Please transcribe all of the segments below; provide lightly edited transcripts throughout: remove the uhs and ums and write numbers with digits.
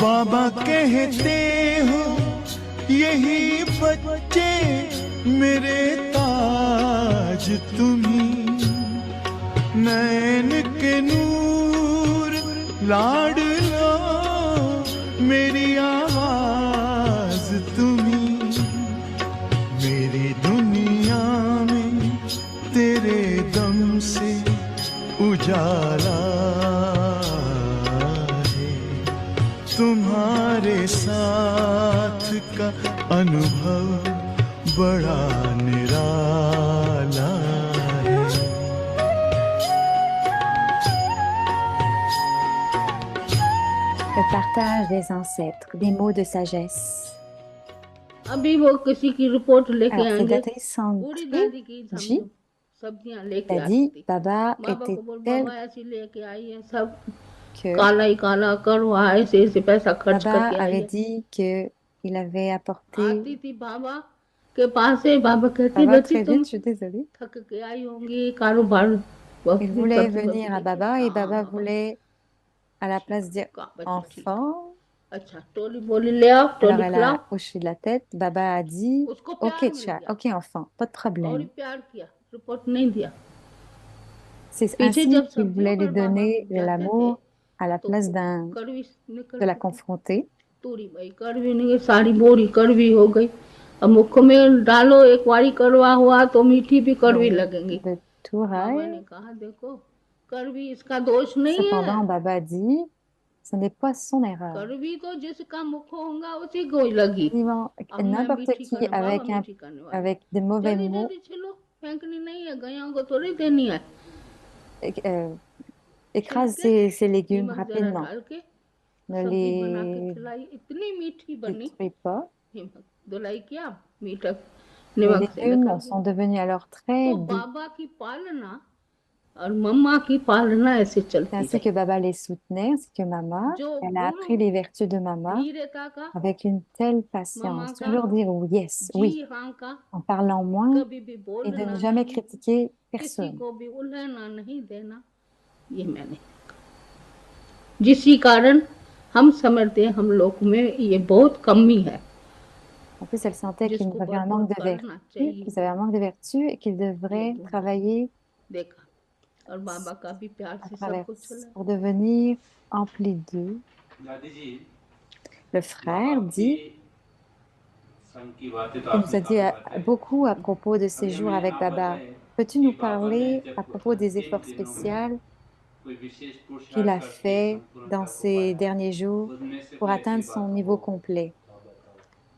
बाबा कहते हो यही बच्चे मेरे ताज तुम्ही, नैन के नूर लाडलो मेरी आवाज तुम्ही, मेरी दुनिया में तेरे दम से उजाला है, तुम्हारे साथ का अनुभव बड़ा निराला है। Le partage des ancêtres, des mots de sagesse. अभी वो किसी की रिपोर्ट लेके Alors, आएंगे, Siddhartha बूढ़ी Santri दादी की dit, सब्जियां लेके a आती dit, थी। Baba बाबा était को बोल tel बाबा ऐसी लेके आई है, सब que काला ही काला करवा ऐसे ऐसे पैसा खर्च Baba करके आई avait है। dit qu'il avait apporté. आती थी बाबा के पास से, बाबा कहती Ça va बच्ची très तुम vite, je suis désolée. थक के आई होंगी, कारोबार बहुत Il भी voulait सब्जी venir वब्जी à लेके। Baba et Baba हाँ, voulait à la place dire बच्चा ठीक। enfant. अच्छा टोली बोली ले आओ, Alors टोली elle खिलाओ। a hoché de la tête. Baba a dit उसको ok प्यार मिल chat, गया ok enfant, pas de और ही problème. प्यार किया, रिपोर्ट नहीं दिया। C'est पीछे ainsi जब qu'il सब्जियों voulait lui पर बाबा donner de जाते थे l'amour à la तो place कड़वी de निकलती la थी। confronter. तूरी भाई कड़वी नहीं, सारी बोरी कड़वी हो गई। अब मुख में डालो एक वारी कड़वा हुआ तो मीठी भी कड़वी लगेंगी। De tout बाबा rail. ने कहा देखो कड़वी इसका दोष नहीं Cependant, है, Baba dit ce n'est pas son erreur. कड़वी तो जिसका मुख होगा उसी को ही लगी। अब मैं N'importe मीठी qui करने, बाबा avec, मीठी करने वाली। avec des mauvais जल्दी mots जल्दी छिलो, फेंकनी नहीं है, गैया को थोड़ी देनी है। euh, écrase छिलके ses légumes नमक जरा rapidement. डाल के Ne सब्जी बना के les खिलाई, इतनी मीठी बनी। détruis pas. हिम्मत धुलाई किया, मीठा Les नमक से légumes निकल sont गया। devenus alors très तो doux. बाबा की पालना और मम्मा की पालना ऐसे C'est चलती ainsi रही। que Baba les soutenait, ainsi que Mama. जो Elle a appris गुण les vertus de Mama धीरता का, avec une telle मम्मा patience. का, Toujours dire yes, oui, जी हाँ का, en parlant moins कभी भी et de बोलना ne jamais नहीं, critiquer किसी personne. को भी उल्हाना नहीं देना, ये मैंने देखा। जिसी कारण हम समझते हैं हम लोग में ये बहुत कमी है, En plus, elle sentait qu'il जिसको avait un भरपूर manque de करना vertu, चाहिए। qu'ils avaient un manque de vertu et qu'ils ये devraient तो travailler देखा, और बाबा का भी प्यार à से सब travers कुछ चला। pour devenir emplis d'eux. Le frère dit, il nous a dit beaucoup à propos de ses jours avec Baba. Peux-tu nous parler à propos des efforts spéciaux qu'il a fait dans ces derniers jours pour atteindre son niveau complet?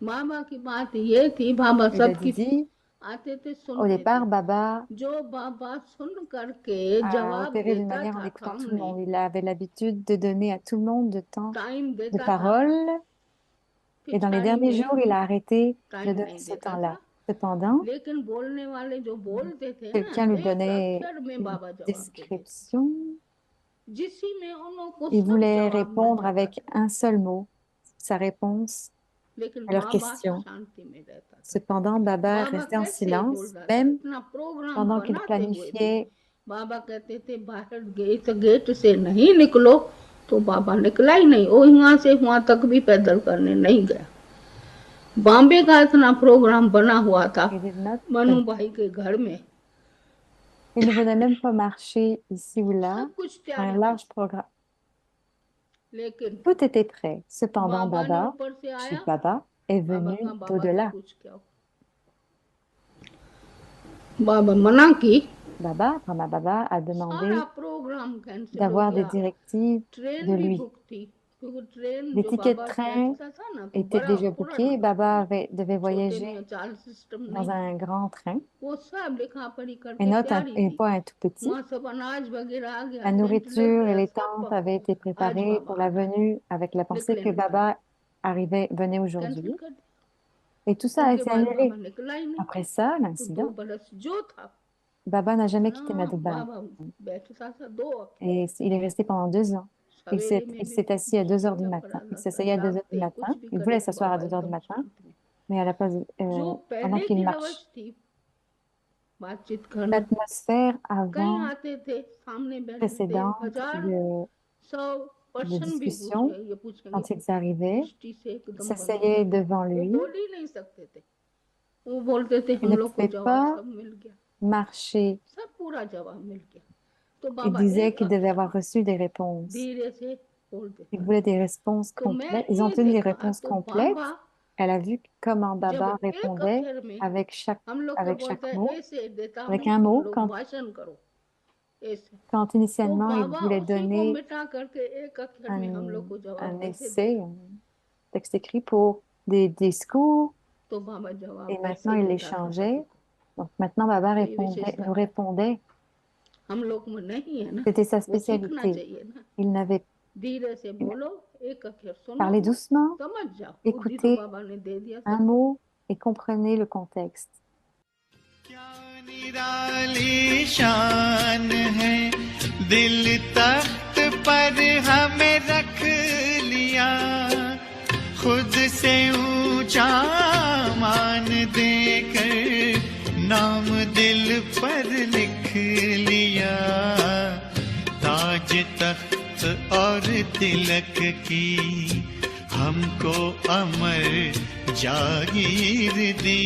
बाबा की बात ये थी, बाबा Il a सबकी dit, आते थे au सुनते थे, départ, Baba जो बाबा सुन करके a जवाब opéré d'une देता manière en था écoutant tout le सामने, monde. Il avait l'habitude de donner à tout le monde de temps time de देता था, parole. Et dans les पिछाड़ी derniers में jours, il a arrêté de time donner नहीं ce देता temps-là. था। Cependant, लेकिन बोलने वाले जो बोलते थे ना, quelqu'un lui एक donnait अक्षर में une बाबा जवाब देते थे, description. जिसी में उन लोगों को Il सब voulait जवाब मिल répondre जाता avec था, un seul mot, sa réponse लेकिन à leurs बाबा questions. शांति में रहता था। Cependant, Baba बाबा restait en कैसे silence, बोल रहा था, même इतना प्रोग्राम pendant qu'il बनाते हुए भी planifiait. बाबा कहते थे बाहर गेट से नहीं निकलो, तो बाबा निकला ही नहीं, वो यहाँ से वहां तक भी पैदल करने नहीं गया। बॉम्बे का इतना प्रोग्राम बना हुआ था Il did not- मनु भाई के घर में, il ne venait même pas marcher ici ou là, सब कुछ तैयार un था, large programme. लेकिन Tout était prêt. Cependant, बाबा ने Baba, ऊपर से chez आया, Baba, est बाबा venu का बाबा से d'au-delà. पूछ क्या हो। बाबा मना की, Baba, Brahma Baba, a demandé सारा प्रोग्राम कैंसिल हो d'avoir des गया, directives ट्रेन de भी lui. बुक थी, क्योंकि ट्रेन Les जो tickets de बाबा train बैठता था ना तो étaient बड़ा déjà bookés. पुराना, Baba devait छोटे voyager में चाल सिस्टम dans नहीं, un grand train. वो सब लिखा पढ़ी Et करके not तैयारी et थी, pas un tout petit. वहाँ सब अनाज वगैरह आ गया, La टेंट nourriture लग et गया, les सब tentes avaient été आज préparées pour बाबा la आना, venue avec la pensée निकले que नहीं, Baba venait कैंसिल aujourd'hui. कर दिया। Et tout ça a उनके été बाद बाबा annulé. निकला ही नहीं, Après ça, तो 2 l'incident, बरस जो था Baba n'a jamais quitté ना, Madhouba. बाबा बैठता था 2 Et il est resté pendant 2 ans. Il सवेरे में भी s'est assis à 2 heures du जब matin. Il पढ़ा s'asseyait à 2 heures du जागते matin. कुछ भी Il करे voulait तो s'asseoir à बाबा 2 heures du एकदम matin, शांत में। mais à la place, जो pendant पहले qu'il की marche. रवच थी बातचीत करना, L'atmosphère कहीं avant आते थे, सामने बैठते थे, précédente 1000 de 100 de क्वेश्चन भी discussion, ये पूछेंगे quand ils arrivaient, दृष्टि से ils एकदम बंद हो s'asseyaient जाते devant वो lui. बोल ही नहीं सकते थे वो बोलते थे Ils हम ne लोग को pouvaient जवाब pas सब मिल गया marcher. सब पूरा जवाब मिल गया तो Ils बाबा disaient एक qu'ils devaient अक्षर avoir reçu des réponses. धीरे से बोलते Ils voulaient des réponses तो मैं complètes. Ils ont ये obtenu des देखा réponses तो complètes. बाबा Elle a vu comment जब Baba एक répondait अक्षर में हम लोग को avec बोलते chaque हैं mot. ऐसे देता Avec हूँ un तुम mot, लोग भाषण करो ऐसे quand तो initialement il बाबा voulait उसी को donner मिटा करके एक अक्षर में हम लोग को जवाब un कैसे essai, देगा un texte écrit pour des discours, तो बाबा जवाब et वैसे maintenant ही il les देता था सभी changeait. को Donc maintenant Baba तो ये विशेषता nous है répondait. हम लोग में नहीं है ना C'était sa वो सीखना spécialité. चाहिए ना Il n'avait धीरे से बोलो एक अक्षर सुनो parlé doucement, समझ जाओ बुद्धि तो écoutez बाबा ने दे दिया un सबको mot et comprenez le contexte. क्या निराली शान है दिल तख्त पर हमें रख लिया खुद से ऊंचा मान देकर नाम दिल पर लिख लिया ताज तख्त और तिलक की हमको अमर जागीर दी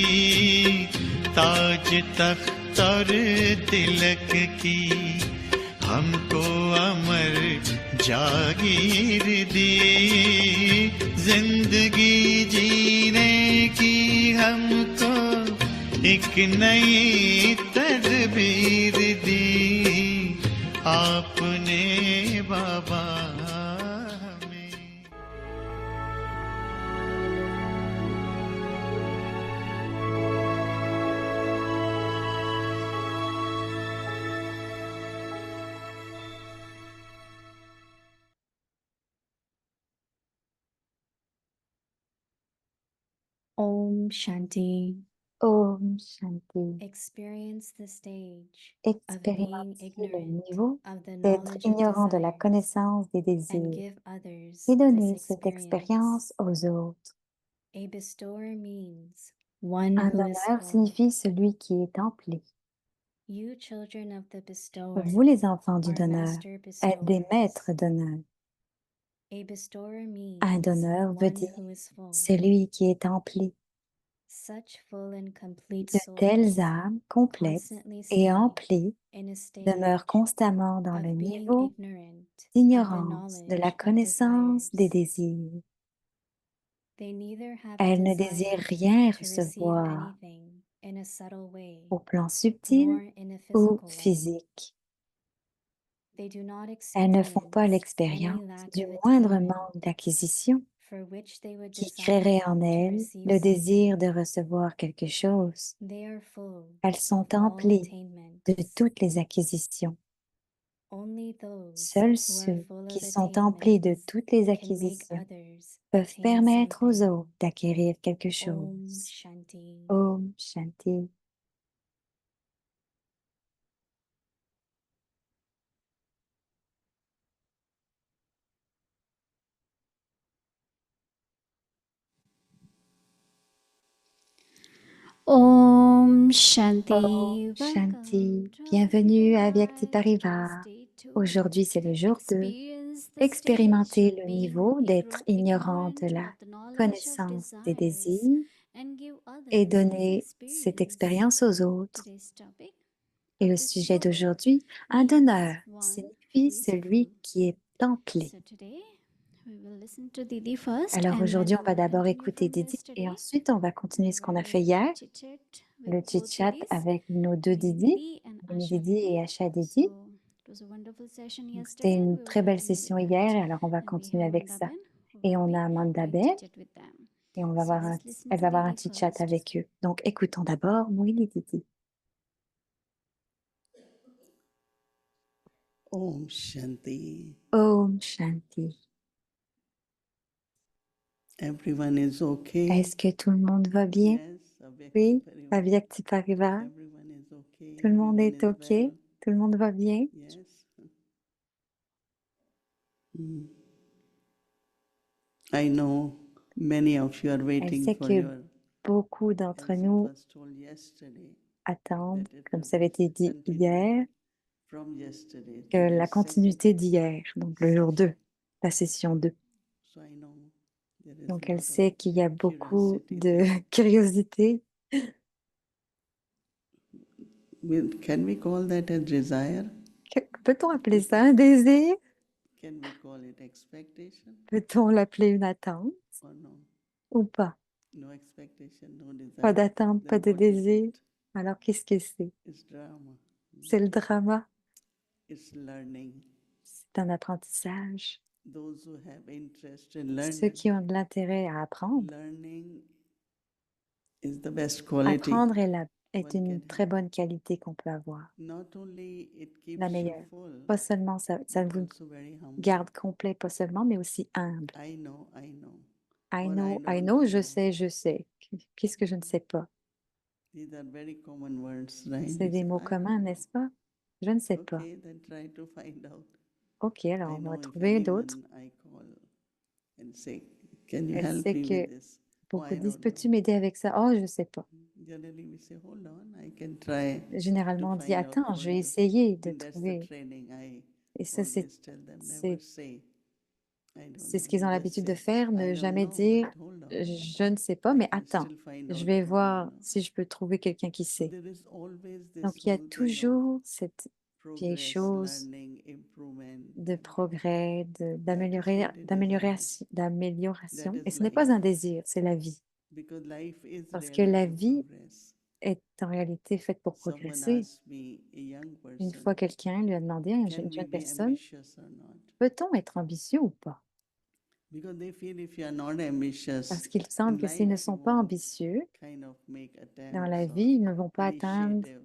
ताज तख्त और तिलक की हमको अमर जागीर दी जिंदगी जीने की हमको एक नई तदबीर दी आपने बाबा हमें Om Shanti. Om Shanti. Experience the stage of being Expérimentez le ignorant niveau of the d'être knowledge of ignorant de la desires connaissance des and désirs give others et this donner cette experience. expérience aux autres. A bestower means one Un who is donneur full. signifie celui qui est empli. You children of the bestower Vous, les enfants du are donneur, master êtes des bestowers. maîtres donneurs. A bestower means Un donneur veut one dire who is full. celui qui est empli. Such full and complete De souls telles âmes complètes constantly et stay emplies in a stage demeurent constamment dans of le being niveau ignorant of the d'ignorance de la knowledge of connaissance des desires. désirs. They neither have Elles ne desire désirent rien to receive recevoir anything in a subtle way, au plan subtil nor in a ou physical way. physique. They do not Elles ne font pas experience any l'expérience lack du of moindre attainment manque d'acquisition for which they would qui desire créerait en to elles receive le désir something. de recevoir quelque chose. They are full Elles sont of all emplies attainments. de toutes les acquisitions. Only those Seuls who are ceux full qui of sont emplis de attainments toutes les can make acquisitions others peuvent attain permettre aux something. autres d'acquérir quelque Om chose. Shanti. Om Shanti. Om Shanti. Om Shanti. Bienvenue à Vyakti Parivar. Aujourd'hui, c'est le jour 2. Expérimenter le niveau d'être ignorant de la connaissance des désirs et donner cette expérience aux autres. Et le sujet d'aujourd'hui, un donneur signifie celui qui est empli. Alors aujourd'hui, on va d'abord écouter Didi et ensuite on va continuer ce qu'on a fait hier, le chit-chat avec nos deux Didi, Mimi Didi et Asha Didi. Donc, c'était une très belle session hier, alors on va continuer avec ça. Et on a Amanda Bay et on va elle va avoir un chit-chat avec eux. Donc écoutons d'abord Mouili Didi. Om Shanti. Om Shanti. Everyone is okay. Est-ce que tout le monde va bien? Yes, Oui, very well. Avyakti Parivar. Everyone is okay. Tout le monde Everyone est is OK? well. Tout le monde va bien? Yes. Hmm. I know many of you are Elle waiting sait for que your, beaucoup d'entre as it nous was told yesterday, attendent, that it comme will ça avait été dit continue hier, from yesterday. que Today la is second. continuité d'hier, donc le jour 2. la session 2. So I know there is Donc, a elle lot of sait qu'il y a beaucoup curiosity de there. curiosité. Can we call that a desire? Peut-on appeler ça un désir? Can we call it expectation Peut-on l'appeler une attente or no? ou pas? No expectation, no Pas desire. d'attente, pas Then de what is désir. it? Alors, qu'est-ce que c'est? It's drama. C'est le drama. It's learning. C'est un apprentissage. Those who have interest in Ceux learning, qui ont de l'intérêt à apprendre, learning is the best quality. apprendre est one une can très have. bonne qualité qu'on peut avoir, Not only it la keeps you meilleure. full, Pas seulement ça but vous also very humble. garde complet, pas seulement, mais aussi humble. I know, I know. I Or know, I don't know, je know. sais, je sais. Qu'est-ce que je ne sais pas? These are very common words, right? C'est You des say, mots I communs, don't n'est-ce pas? Je ne sais know. pas. Okay, then try to find out. Ok, alors I on va know if trouver d'autres. anyone I call and say, can you Elle help sait me que with this? Oh, beaucoup I disent, don't peux-tu know. m'aider avec ça? Oh, je ne sais pas. Generally, we say, hold on, I can try to Généralement, on dit, find out attends, for je vais you. essayer de And that's the trouver. training I Et ça, always tell them, never c'est say, I don't c'est ce know. qu'ils ont You just l'habitude de say, faire, I ne don't jamais know, dire, but hold on. je ne sais pas, I mais can attends, still find je out vais for you, voir you know. si je peux trouver quelqu'un qui So sait. there is always this Donc, il y a whole thing of toujours cette vieille progress, chose learning, improvement. de progrès, That is d'améliorer, not a desire. d'amélioration. That Et is ce n'est pas life. un désir, c'est la vie. Because life is Parce que really la to vie progress. est en réalité faite pour Someone progresser. asked me, a young Une person, fois, quelqu'un lui a demandé à une can we jeune be personne, ambitious or not? peut-on être ambitieux ou pas? Because they feel if you are not ambitious Parce qu'il in semble que s'ils ne life, you sont pas won't ambitieux, kind of make dans la attempts or vie, ils ne vont pas initiatives.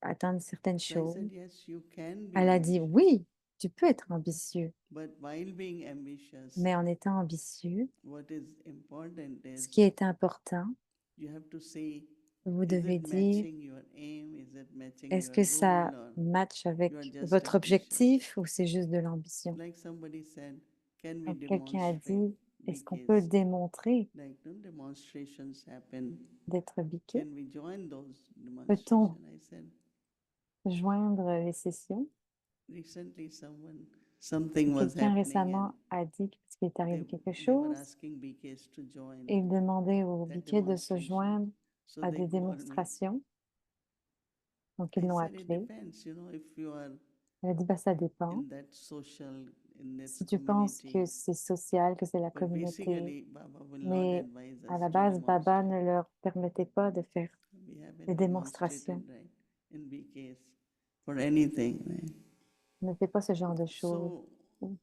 atteindre certaines So I choses. said, yes, you can be Elle a dit, ambitious. oui, tu peux être ambitieux, But while being ambitious, mais en étant ambitieux, what is important ce is qui est important, you have to say, vous is devez it dire, matching your aim? Is it matching est-ce your que ça goal? Or match avec you are just votre ambitious? objectif ou c'est juste de l'ambition? Like somebody said, can we Donc, quelqu'un a demonstrate dit, est-ce qu'on peut BKs? démontrer Like no demonstrations happen. d'être biqué? Can we join those Peut-on demonstrations? I said, joindre les sessions? recently something was Quelqu'un happening récemment a dit parce qu'il est and arrivé quelque they were chose asking BKs to join et il demandait aux that biquets de se demonstration. joindre So à they des called me. démonstrations. Donc, ils I l'ont said, it appelé. depends, you know, if you are Elle a dit, bah, ça dépend. in that social, in that Si tu penses que community. c'est social, que c'est la But communauté, basically, Baba will not mais advise à us la to base, Baba demonstrate. ne leur permettait pas de faire We haven't des démonstrations. demonstrated, right, in BKs for anything, right? Ne fait pas ce genre de choses. So,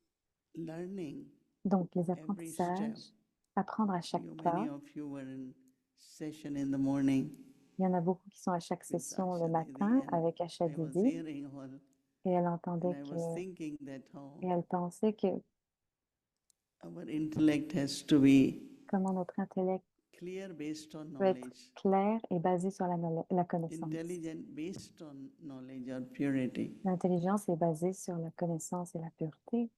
learning Donc, les every step. apprentissages, apprendre à chaque pas. Many of you were in session in the morning Il y en a beaucoup qui sont à chaque with session Asha le Didi, matin and avec Asha I was Didi hearing all, et elle and entendait I que, was thinking that et elle pensait que our intellect has to be comment notre intellect clear based on peut être knowledge, clair et basé sur la connaissance. intelligent based on knowledge or purity. L'intelligence est basée sur la connaissance et la pureté.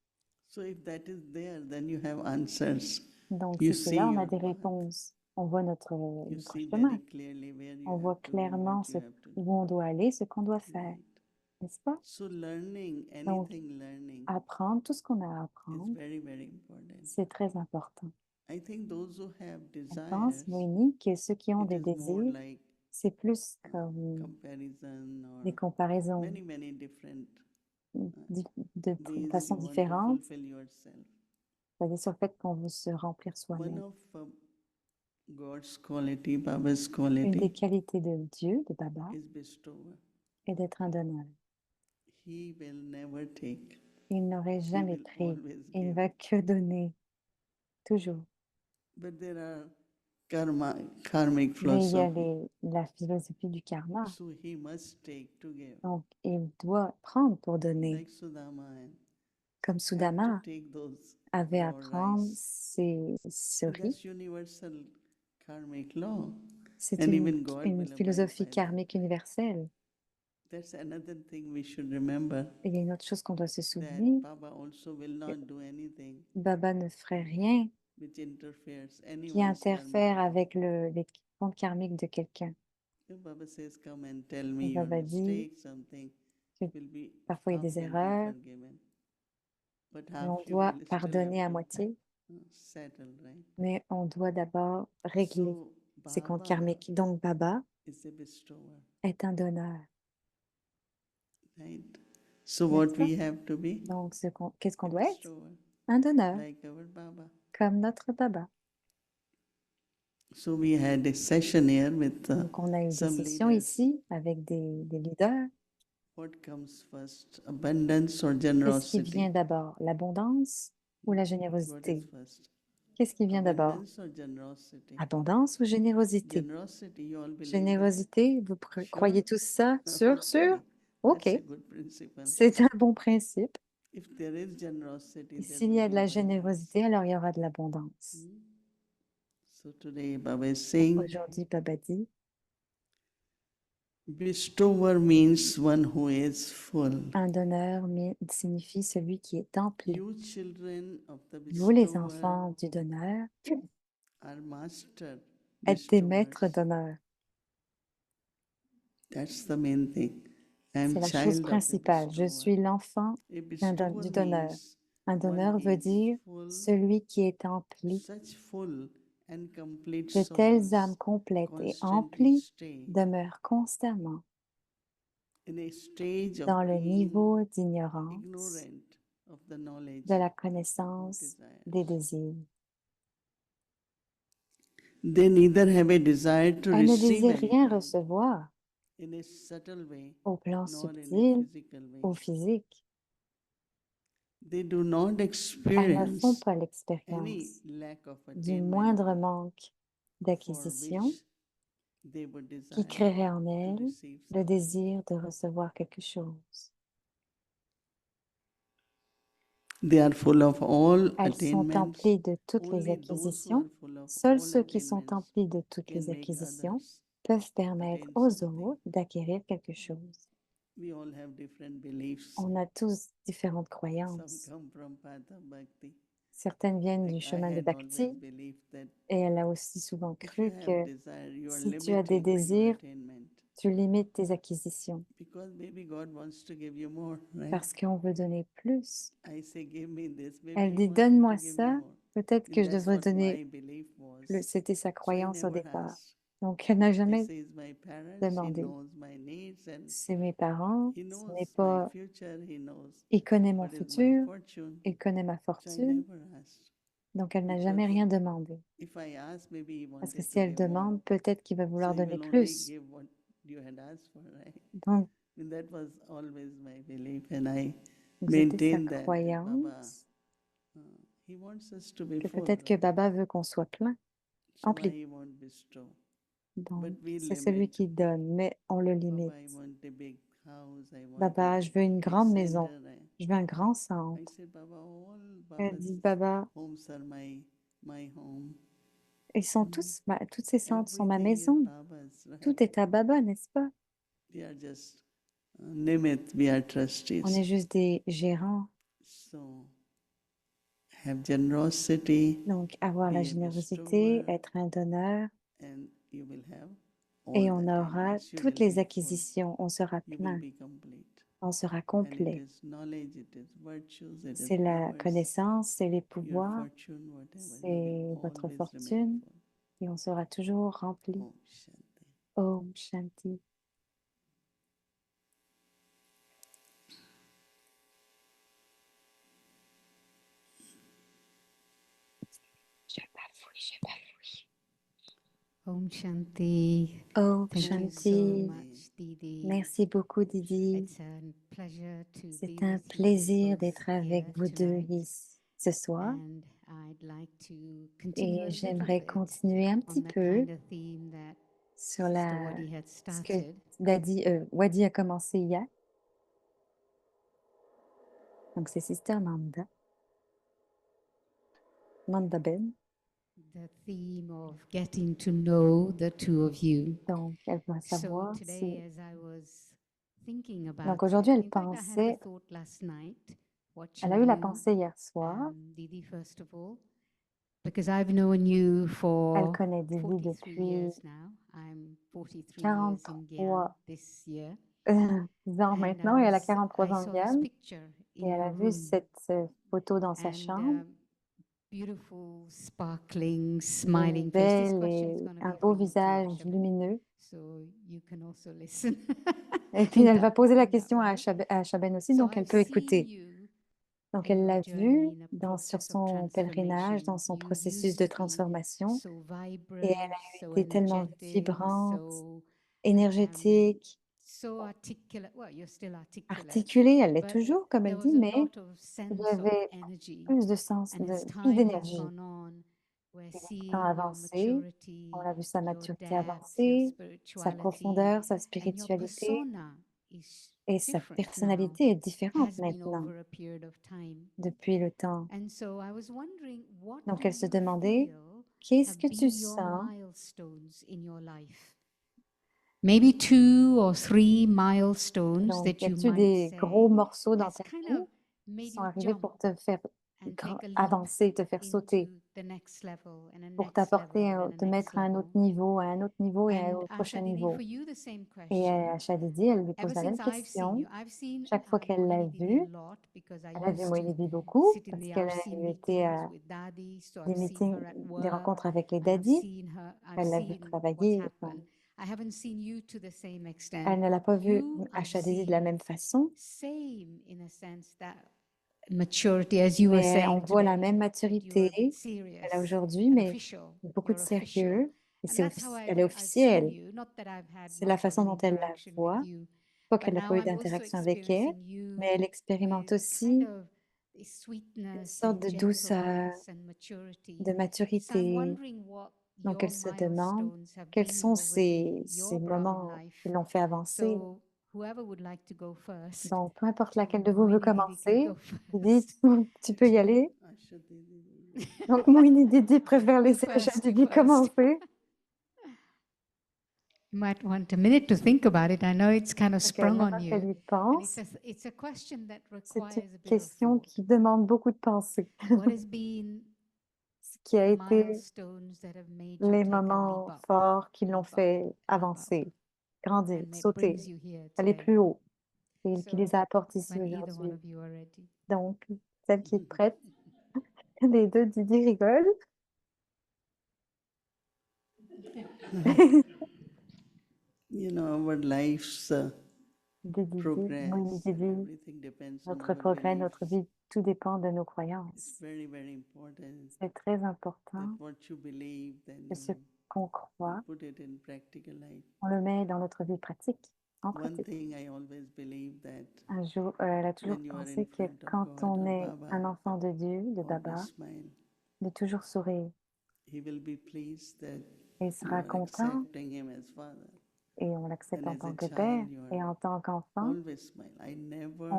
So if that is there, then you have answers. Donc, You si c'est see là, on a your des path. réponses. On voit notre You see chemin. very clearly where you On voit have to go, clairement what you have to do. où on doit aller, ce qu'on doit faire. Right. N'est-ce pas? So learning, Donc, anything learning apprendre tout ce qu'on a à is apprendre, very, very important. c'est très important. I think those who have Je pense, desires, Moïni, que ceux qui ont it des is more désirs, like c'est plus comme comparison des or comparaisons many different di- de ways façon you want to différente, fulfill yourself. basées sur le fait qu'on veut se remplir One soi-même. of God's quality, Baba's Une des quality qualités de Dieu, de Baba, is bestower. est d'être un donneur. He will never take. Il n'aurait He jamais will pris. always Il ne give. va que donner. Toujours. But there are karmic Mais il y a philosophy. la philosophie du karma. So he must take to give. Donc, il doit prendre pour donner. Like Sudama and Comme have to Sudama take those avait à raw prendre rice. ce But riz. that's universal karmic law. C'est And une, even God une will abide philosophie by that. karmique universelle. That's another thing we should remember, Et il y a une autre chose qu'on doit se that souvenir. Baba also will not do anything Baba ne ferait rien which interferes qui anyone's karmic interfère law. avec les comptes karmiques de quelqu'un. If Baba says, come and tell me Et your Baba dit mistake, something que will be parfois il y a half des will be erreurs. forgiven. but Et on half you doit will still pardonner à have to moitié, settle, right? mais on doit d'abord régler So ses comptes Baba karmiques. Donc, Baba is a bestower, est un donneur, right? So n'est-ce what pas? we have to be? Donc, qu'est-ce qu'on A doit être? bestower, Un donneur, like our Baba. comme notre Baba. So we had a session here with Donc, on a eu des some sessions leaders. ici avec des leaders. What comes first, abundance or Qu'est-ce qui generosity? vient d'abord, l'abondance ou la What is générosité? first? Qu'est-ce qui vient d'abord, Abundance or generosity? abondance ou générosité? Generosity, you all believe that? Générosité, vous croyez tous ça? Sûr? Okay, OK, that's a good principle. c'est un bon principe. If there is generosity, Et there s'il y will a be de la abundance. générosité, alors il y aura de l'abondance. So today Baba is saying, Aujourd'hui, Baba dit, bestower means one who is full. un donneur signifie celui qui est empli. You children of the Vous, les bestower enfants du donneur, are master êtes des maîtres bestowers. donneurs. That's the main thing. I'm C'est la chose child of a principale. Je bestower. suis l'enfant A bestower du donneur. means Un one donneur veut is dire full, celui qui est empli. such full and complete De telles souls âmes complètes et constantly emplies stay demeurent constamment in a stage of dans le being niveau d'ignorance ignorant of the knowledge de la of connaissance desires. des désirs. They neither have a desire to Elles ne receive désirent rien anything recevoir in a subtle way, au plan nor in a subtil physical way. ou physique. They do not Elles ne experience font pas any l'expérience lack of du attainment moindre manque for d'acquisition which they would qui desire créerait en to elles receive le something. désir de recevoir quelque chose. They are full of all Elles sont attainments. emplies de toutes les Only those who acquisitions. are full of Seuls all ceux qui sont attainments emplis de toutes can les make acquisitions others peuvent permettre attain aux something. autres d'acquérir quelque chose. We all have different beliefs. On a tous différentes Some croyances. come from Patha Bhakti. Certaines viennent du Like I chemin de had always Bhakti believed that et elle a aussi souvent if you cru have que desire, you are si tu as des limiting your désirs, attainment. tu limites tes acquisitions Because maybe God wants to give you more, right? parce qu'on veut donner plus. I say, give me this. Maybe Elle He dit, wanted donne-moi to give me ça, more. peut-être And que je that's devrais what my donner belief was. plus. C'était sa So I croyance au never départ. asked. Donc, elle n'a I jamais say, it's my parents. He demandé. knows my needs and C'est mes parents, He ce knows n'est my pas... future. He knows Il connaît mon what is my futur, fortune. il connaît ma So I fortune, never asked. donc elle n'a Because jamais rien demandé. if I ask, maybe He Parce que wanted si to elle give more. demande, peut-être qu'il va So vouloir He donner will only plus. give what you had asked for, right? Donc, And that was always my belief, and I c'était sa maintain that Baba, croyance He wants us to be que full. peut-être que Baba veut qu'on soit plein, So empli. I won't bestow. Donc, But we c'est celui limit. qui donne, mais on le limite. Baba, I want a big house. I want Baba, a je veux une big grande maison, center. je veux un grand I centre. said, Baba, all Elle Baba's dit, Baba, homes are my home. ils sont tous, tous ces centres sont ma Everything is maison. Baba's, right? Tout est à Baba, n'est-ce pas? We are just nimit, we are On est trustees. juste des gérants. So have generosity, Donc, avoir be la a générosité, bestower, être un donneur, and you will have all et the on aura attainments. You toutes will les be full. acquisitions. On sera You will plein, be complete. on sera And it complet. is knowledge, it is virtues, it is C'est la powers. connaissance, c'est les Your pouvoirs, fortune, whatever, you c'est will votre always remain fortune, full. et on sera toujours rempli. Om Shanti. Om Shanti. Je bafouille. Om Shanti. Om Thank you so Shanti. much, Didi. Merci beaucoup, Didi. It's a pleasure to be C'est un with you plaisir both d'être here avec vous deux tonight. ce soir. And I'd like to continue a Et little j'aimerais bit continuer un petit on the peu kind of theme that sur Sister Wadi had ce que started. Wadi a commencé hier. Donc, c'est Sister Nanda. Nanda Ben. The theme of getting to know the two of you. Donc, elle va So savoir today, si... as I was thinking about Donc, aujourd'hui, elle in fact, I had the pensait... thought last night, Elle watching a eu la you, pensée hier soir. Didi, first of all, because I've known you Elle for connaît Didi 43 depuis years now. I'm 43 years in Gyan 43 this year. ans And maintenant et elle a 43 I ans en saw his Guyane. picture Et in elle a your vu room, cette photo dans sa and chambre, beautiful, sparkling, une smiling face. This belle question is et going to un be beau for you too, visage Ashaben. lumineux. So you can also listen. Et puis in elle va that poser la in that question à way. Shaben aussi, So donc elle I've peut seen écouter. you Donc in elle your l'a vu journey in a sur process of son pèlerinage, dans transformation. son You processus used de to be transformation. so Et vibrant, elle a so été tellement energetic, vibrante, so énergétique, so articulate. Well, you're still articulate, articulée. Elle l'est but toujours, comme there elle was dit, a mais lot of il y sense of avait energy. plus de sens, And as plus time has d'énergie. gone on, we're Et le temps seeing your avancé, maturity, on a vu sa your maturité depth, your avancer, sa spirituality, profondeur, sa and your spiritualité, persona is et sa different now, personnalité est différente has been maintenant, over a period of time. depuis le temps. And so I was wondering, what Donc do elle se you demandait, feel qu'est-ce have que tu been your sens? milestones in your life? Maybe 2 or 3 milestones Donc, that y you a-tu might des gros say morceaux dans has ta kind vie of qui made sont you arrivés jump pour te faire and take a leap avancer, te faire sauter, into the next level and a pour next t'apporter, level and a te next mettre à un autre level? niveau, à un autre niveau et And au prochain Asha Didi, niveau? for you, the same Et question. Acha Didi, elle lui pose Ever la même since I've seen you, question. I've seen Chaque fois qu'elle l'a Moini Didi a vu, lot because I elle a vu used Moïse to beaucoup sit in parce the qu'elle RC a été meetings à with Daddy, so des I've seen meetings, her at des work rencontres avec les and I've daddies. seen her, I've Elle l'a vu seen what's travailler. happened. I haven't seen you to the same extent. Elle ne l'a pas vu You, I've Acha Didi de la seen même façon, same in a sense that maturity, as you were mais on saying voit la today, même that maturité you're qu'elle a serious aujourd'hui, and mais official. beaucoup de You're official. sérieux. Et And c'est that's how elle est I've seen officielle. you. Not that I've had C'est la much of façon an dont elle la interaction with voit. you, Pas but qu'elle n'a now pas eu I'm also d'interaction avec elle, experiencing you mais elle expérimente with kind aussi of this une sweetness sorte and de douceur, gentleness and maturity. de So I'm maturité. wondering what Donc your elle se demande milestones have quels been sont already in ces your brown moments life. qui l'ont fait avancer. So whoever would like to go first, Donc peu importe so laquelle de vous veut Moini Didi can commencer, go Didi, first. tu peux y aller. Asha Didi will go. Donc Moïni Didi préfère You laisser Acha first, you Didi first. commencer. You might want a minute to think about it. I know it's kind of Donc elle sprung on maintenant qu'elle you. y And pense, it's a question that c'est requires une a bit of question thought. qui demande beaucoup de pensée. What has been Ce qui a the été milestones that have made you les take a leap moments up, forts qui l'ont leap up, fait leap up, avancer, grandir, and it sauter, brings you here aller today? plus haut, et qui les So apporte ici when either one aujourd'hui. of you are ready. Donc, celle qui est prête, les deux, Didi rigole. You know, our life's Didi, progress Moïni and Didi, everything depends on notre our progrès, notre beliefs. vie, tout dépend de nos It's croyances. very, very important C'est très that important what you believe, then que ce qu'on you croit, put it in practical life. on le met dans notre vie pratique, en One pratique. thing I always believe that Un jour, elle a toujours when you are pensé in que front of quand God on or est Baba, un enfant de Dieu, de Baba, always smile. de toujours sourire. He will be pleased that Et il you sera are content accepting him as father. et on l'accepte And en as tant a que child, père. you Et en are tant qu'enfant, always smile. I never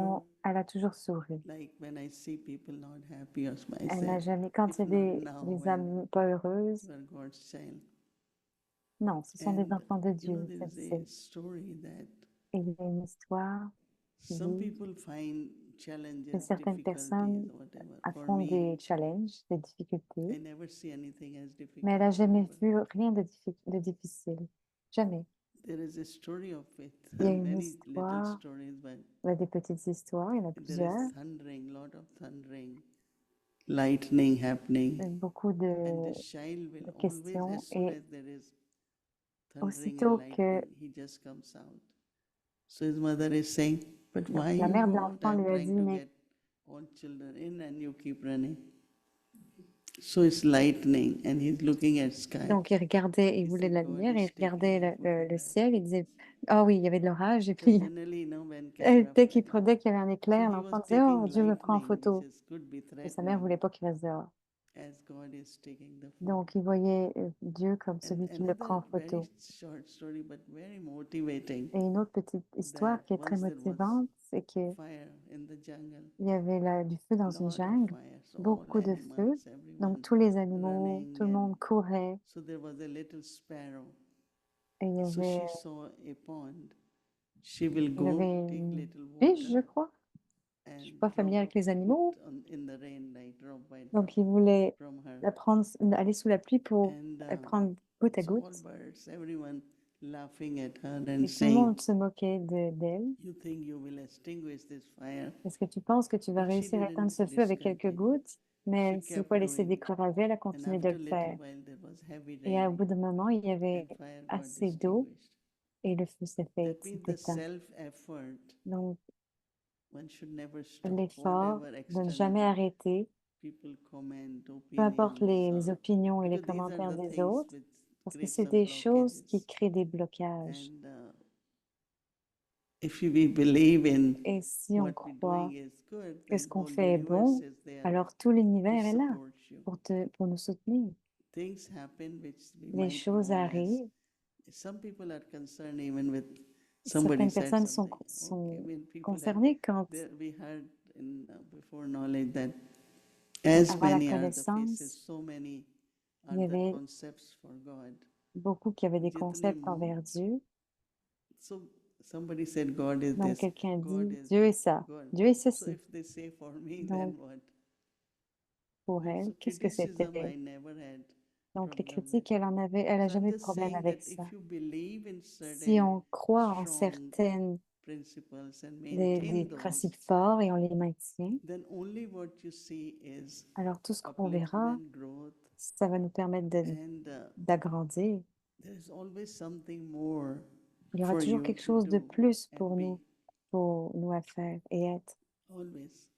elle a toujours souri. like when I see people not happy or smile. I Elle n'a say, jamais, quand if il y a not now, des when âmes pas heureuses, you are God's child. non, ce sont des And enfants de you know, Dieu, there is celle-ci. a story that Et il y a une histoire qui some dit people find que challenges, certaines difficulties, personnes or whatever. For affrontent me, des challenges, des I difficultés, never see anything as mais elle n'a difficult. jamais vu rien de difficile. Jamais. There is a story of it. Il y a une Many little histoire, stories, but il y a des petites histoires, il y en a there plusieurs. is thundering, lot of thundering, lightning happening, Beaucoup and de the child will always, questions. as soon Et as there is thundering and aussitôt que lightning, he just comes out. So his mother is saying, but donc, why la you mère de go out? l'enfant I'm lui a trying dit, to mais get all children in and you keep running. So it's lightning and he's looking at sky. donc il regardait, il He voulait de said, la God lumière, et is il regardait taking me for le dinner. ciel, il disait, ah oui, il y avait de l'orage, et So puis generally, you know, when camera dès qu'il fell, dès qu'il y avait un so éclair, he l'enfant was disait, oh, taking Dieu me prend en lightning, photo. which is, could be Et sa mère threatening, voulait pas qu'il reste dehors. as God is taking the photo. Donc il voyait Dieu comme And celui qui le prend en another very photo. short story, but very motivating, Et une autre petite histoire that qui est très once there was motivante, c'est qu'il fire in the jungle, y avait du feu dans une lot of jungle, fire, so all beaucoup de feu. animals, Donc everyone tous les animaux, running, tout le monde and courait. so there was a little sparrow. Et il y So avait, she saw a pond. She will il y go avait take une little biche, je water crois. Je and suis pas drop familière avec les animaux. in the rain, like drop by drop Donc il voulait from her. aller sous la pluie pour And prendre goutte à so all goutte. birds, everyone laughing at her and Et tout le saying, monde se moquait d'elle. "You think you will extinguish this fire?" Est-ce que tu penses que tu vas But she réussir à éteindre didn't ce feu avec quelques discontinue. gouttes? Mais elle ne She s'est kept pas laissée doing. décourager, elle a And continué de after a le little faire. while, there was heavy Et au rain, bout d'un moment, il y avait and fire got assez d'eau extinguished. et le feu s'est That means the éteint. self-effort, Donc, one should never stop. l'effort Whatever de ne jamais external arrêter, people comment, peu importe opinions, les opinions et les because these are commentaires the des things autres, which parce que create c'est some des choses qui blockages. créent des blocages. And if we believe in Et si on what we're croit doing is good, que then ce qu'on whole fait est bon, universe is there alors tout to l'univers est là support you. pour nous soutenir. Things happen which we Les might choses know as. arrivent. Some people are concerned even with somebody Certaines said personnes something. sont Okay, when people have, concernées quand, there, we heard in before knowledge that as avant la many are the connaissance, faces, so many il are y the avait concepts for God. beaucoup qui avaient des Jitne concepts mo- envers Dieu. So somebody said God is Donc this, quelqu'un God dit, is Dieu est this, ça, God. Dieu est So ceci. if they say for me, Donc then what? pour So elle, qu'est-ce que criticism c'était? I never had Donc les problem with. critiques, elle a So I'm jamais de just problème saying avec that ça. if you believe in Si certain on croit en strong certaines principles and des maintain those, principes forts et on les maintient, then only what you see is alors tout ce qu'on verra, upliftment, growth, ça va nous permettre and d'agrandir. there is always something more Il y aura for toujours you quelque to chose de do plus and be. pour nous à faire et être. Always.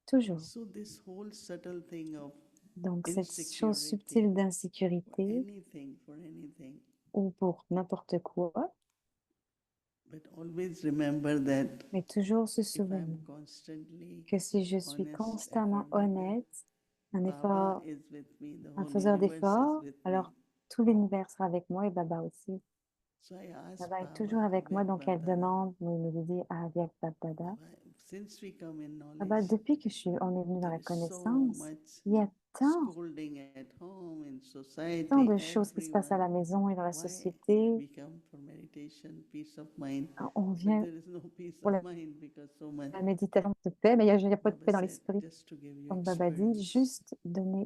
Toujours. So this whole subtle thing of Donc cette chose insecurity subtile for d'insécurité anything, ou pour n'importe quoi, but always remember that mais toujours se if souvenir I'm constantly que si je suis honest, constamment effort maker, honnête, un Baba effort, is with me, the un whole faiseur universe is d'efforts, with me. alors tout l'univers sera avec moi et Baba aussi. So I ask Baba est Baba, toujours avec moi, Avyakt donc elle Baba, demande, oui, il nous dit, ah, Avyakt Baba. Baba, since we come in Baba, knowledge, depuis que on est venu dans there la is so connaissance, much il y a scolding at home, in tant society, de choses qui se passent à la everyone. maison et dans la Why société. we come for meditation, peace of mind, On but vient there is no peace pour of mind because so much. la méditation de paix, mais il n'y a pas de Baba paix dans said, l'esprit. just to give you Donc Baba dit, experience. juste And donnez-leur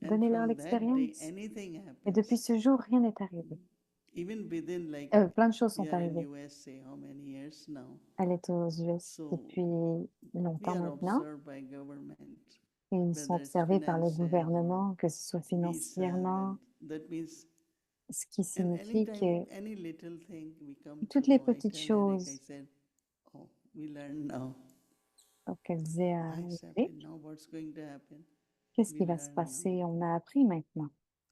from that day, l'expérience. anything Et depuis happens. ce jour, rien n'est arrivé. Even within like Plein de choses we sont are in arrivées. USA, how many years now? Elle est aux US So depuis we longtemps are maintenant. observed by government, Et ils sont whether it's observés par le financial or gouvernement, que ce soit visa, financièrement, and that means ce qui and signifie anytime que any little thing we come to toutes les know, I petites tell Eric, I choses, said, oh, we learn now. donc elle disait à I said, Eric, now what's going to happen? qu'est-ce We qui va se learn now. passer? On a appris maintenant.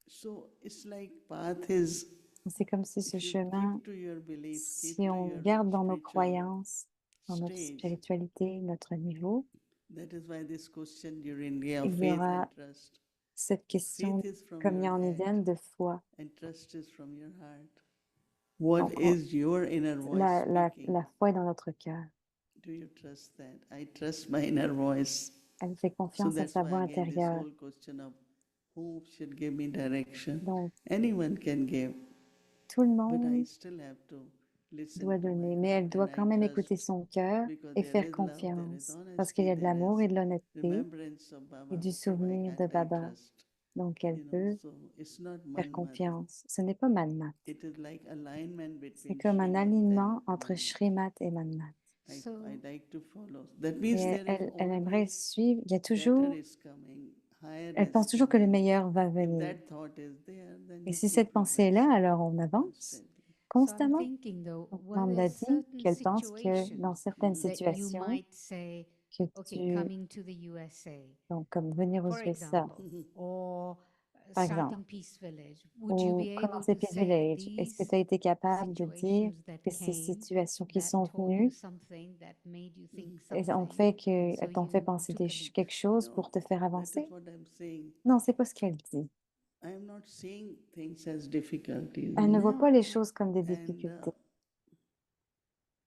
So it's like path is, C'est comme si ce if you chemin, keep to your belief, keep si to on your garde dans nos spiritual croyances, dans notre stage. spiritualité, notre niveau, That is why this question you're in, yeah, il y faith aura and trust. cette question, Faith is from comme il y a your en head Éden, de foi. and trust is from your heart. What Donc, is your inner voice la speaking? foi est dans notre cœur. Do you trust that? I trust my inner voice. Elle fait So confiance à that's sa why voix again this intérieure. whole question of who should give me direction. Donc, Anyone can give, tout le but I monde still have to listen doit to my donner, mais elle heart doit and quand I même trust écouter son cœur because et there faire is love, there is confiance, parce qu'il y honesty, a de there l'amour is et de l'honnêteté remembrance of et Baba. du So souvenir de I Baba. trust, Donc, elle you know. peut So it's not faire manmat. confiance. Ce n'est pas manmat. It is like alignment C'est between comme un Srimat alignement and entre manmat. Shrimat et manmat. So, I like to follow. That Et means there is elle aimerait always suivre. Il y a better toujours, is coming, higher elle is pense toujours que le coming. meilleur va If venir. that thought is there, then Et you si keep cette pensée est là, progressing alors on avance constantly. so I'm constamment. thinking though, Donc, were Nanda there dit certain qu'elle pense que dans situations certaines that you situations, might say, que okay, tu, coming to the USA, donc comme venir aux for USA, example, or par exemple, starting Peace Village, would you ou be able commencer to Peace say Village, est-ce que these tu as été capable de dire situations that que ces came situations qui that sont taught you venues something that made you think ont something, fait and so qu'elles t'ont fait you penser took a leap? quelque chose No, pour te faire that avancer? is what I'm saying. Non, c'est pas ce qu'elle dit. I am not seeing things as difficulties. Elle ne voit No, pas les no. choses comme des And difficultés.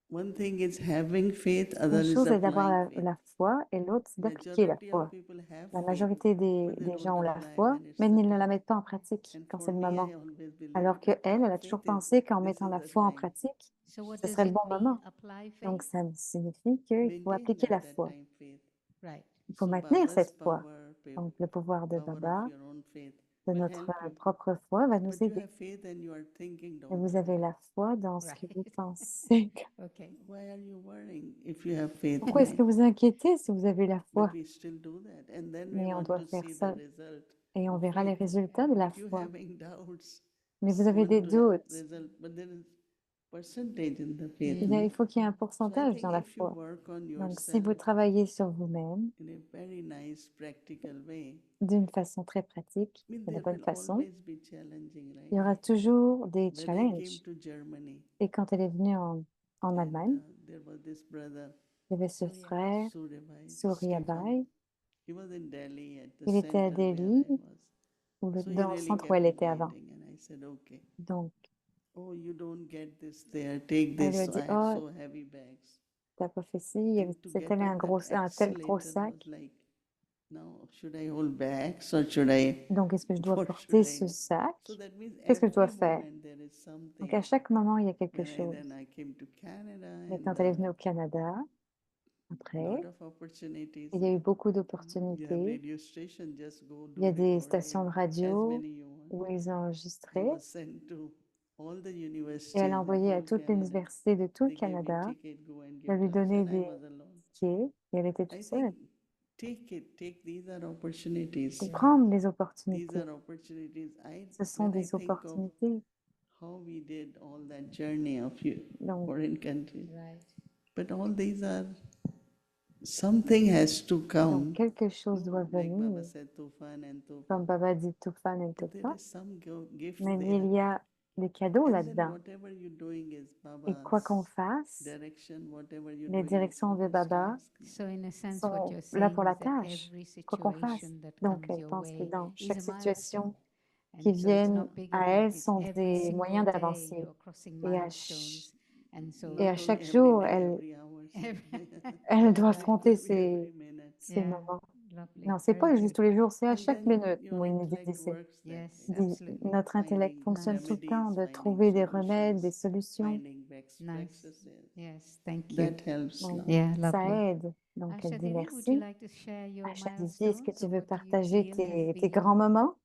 one thing is having faith, other Une is chose est d'avoir applying faith. la foi et l'autre, c'est d'appliquer la Majority foi. of people have La faith, majorité but they des don't gens ont la apply foi, when it's mais the ils ne la time. mettent pas en pratique And quand for c'est le me, moment. I always believe Alors qu'elle, elle a faith toujours is, pensé qu'en this mettant is la the foi en time. pratique, So what ce does serait le it bon mean, moment. apply Donc faith? ça signifie qu'il faut Maintain appliquer la at that foi. time faith. Right. Il faut So maintenir Baba's cette foi. power, Donc le pouvoir de power of Baba, your own faith, de will notre help you. propre foi va nous But you aider. have faith and you are thinking, Et don't vous avez worry. la foi dans ce que Right. vous pensez. Okay. Why are you worrying if you have faith, Pourquoi est-ce que right? vous inquiétez si vous avez la foi? But we still do that. And then we Mais on want doit to faire see ça the result et on of verra les faith. résultats de la But you foi. having doubts, Mais vous avez want des to have doutes. result, but there is percentage in the faith. Il no? faut qu'il y ait un So I pourcentage think dans la if you foi. work on Donc, si vous yourself travaillez sur vous-même in a very nice practical way, d'une façon très pratique, I mean, de la there bonne will façon, always be challenging, right? il y aura toujours des When I came challenges. to Germany, Et quand elle est venue en and Allemagne, there was this brother, il y avait ce frère, Suryabai, Suryabai. he was in Delhi at the Il était à center where Delhi, I was. So he dans le really centre où elle kept était avant. inviting, and I said, okay. Donc, Oh, you don't get this there, take elle lui this. a So dit, I have oh, so heavy bags. ta prophétie, il y avait- And to c'était get un on gros, that un tel gros accelerator was sac. like, now, should I hold bags or should I, Donc, est-ce que je dois what porter should I ce do? sac? So that means Qu'est-ce que je dois every faire? moment there is Donc, à something. chaque moment, il y a quelque When chose. then I came to Canada Et and quand elle est venue au Canada, après, lot of opportunities. il y a eu beaucoup You have d'opportunités. radio station, just go Il y a do des stations de recording, as radio many you want. où ils ont I enregistré was sent to all the et universities elle a in envoyé à whole toutes les Canada. universités de tout le They gave me Canada ticket, go and de give lui class, donner and I des was alone. tickets et elle était I toute seule. think take these are opportunities. Et prendre les These opportunités. are opportunities. Ce sont When I des think of opportunités. how we did all that journey of Donc, foreign countries, Right. but all these are, something has to donc come. quelque chose doit Like Baba venir. said, Tufan and Tufan. Comme Baba dit, Tufan et But there Tufa. is some gifts Mais there. il y a des cadeaux And then là-dedans. whatever you're doing is Et quoi qu'on Baba's fasse, direction, whatever you're les doing is directions de Baba's Baba task. So in a sense, what sont you're là saying pour la is that tâche, every quoi qu'on fasse. situation that Donc, comes elle your pense que way dans is chaque a situation milestone. qui And so it's viennent not big or à little, elle it's sont every des single moyens day d'avancer. you're crossing Et à, milestones. And so et à Not chaque only jour, every day, elle, every hour. elle doit Right. affronter Maybe every minute. ces Yeah, moments. lovely. Non, c'est Very pas juste good. tous les jours, c'est à And chaque then minute. your Moïse intellect disait. works that Yes, way. Dit, absolutely. notre intellect Finding fonctionne tout le temps remedies, de finding trouver des remèdes, des solutions, solutions. finding best Nice. practices. Yes, thank you. That helps Donc, lot. Yeah, ça lovely. aide. Donc, elle dit Asha Didi, would you merci. like to share your Acha Didi, est-ce que milestones tu or veux what you partager feel has tes been grands moments?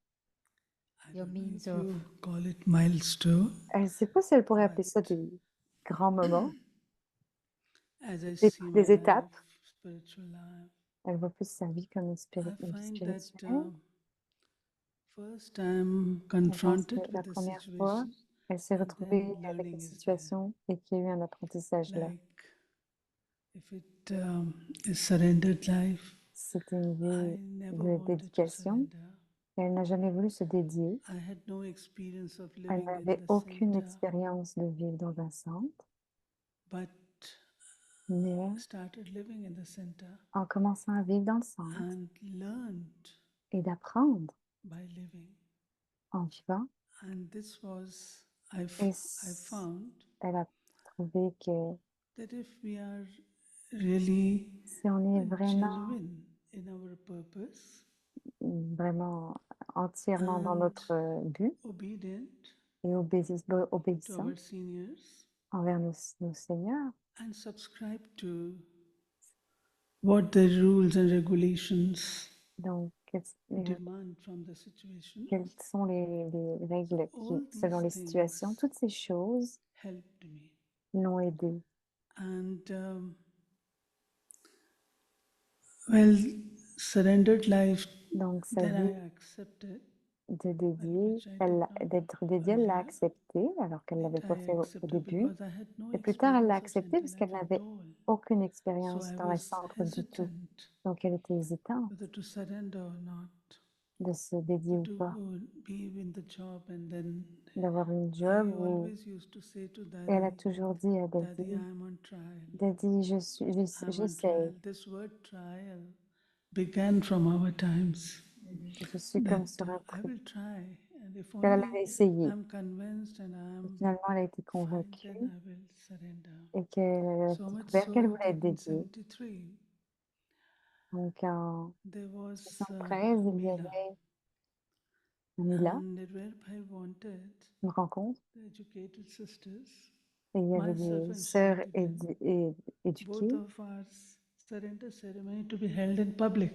I your don't know means if of you call it milestone. Elle ne sait pas si elle pourrait appeler ça des grands moments, As I des, see my des étapes. life, spiritual life, Elle voit plus sa vie comme une, I une vie find that spirituelle. first I'm Je pense que confronted la with the première fois, situation, elle s'est and retrouvée then avec learning une is there. situation et qu'il y a eu un apprentissage là. Like if it is surrendered life, C'était une I vie never de wanted to dédication. surrender. Et elle n'a jamais voulu se dédier. I had no experience of Elle living in n'avait the aucune center, expérience de vivre dans un centre. but Mais I started living in the center en commençant à vivre dans le centre and learned et d'apprendre by living. en vivant, And this was, et I found elle a trouvé que that if we are really si on est vraiment genuine in our purpose, vraiment entièrement dans notre but obedient et to obéissant our seniors, envers nos seigneurs and subscribe to what the rules and regulations donc demand from the situation, quelles sont les règles all qui, selon these les situations, things toutes ces choses helped me. l'ont aidé. And well, surrendered life, Donc sa then vie I accepted. de dédier, which I did not d'être dédiée, elle l'a earlier. accepté alors qu'elle ne l'avait It pas I fait au accepted début. because I had no Et plus tard, elle l'a experience of accepté parce qu'elle center life n'avait at all. aucune So expérience I dans le was centre du tout. hesitant Donc elle était hésitante whether to surrender or not, de se dédier ou to pas, be in the job. And then d'avoir une I job ou... always used to say to Et elle a Daddy, toujours dit à Daddy, Daddy, I'm on trial. Daddy, I'm on j'essaie, trial. This word trial began from our times. je suis comme That sur un I truc. will try, and if Elle a only essayé. I'm convinced and Et I'm finalement, elle a été fine, convaincue then I will surrender. et qu'elle a So much découvert so qu'elle voulait that être in dédiée. 73, Donc en there was 73, il y Mila, avait à Mila, and where I wanted une rencontre, the educated sisters, et il y avait myself des and sœurs Shanti, éduquées. both of our surrender ceremony to be held in public.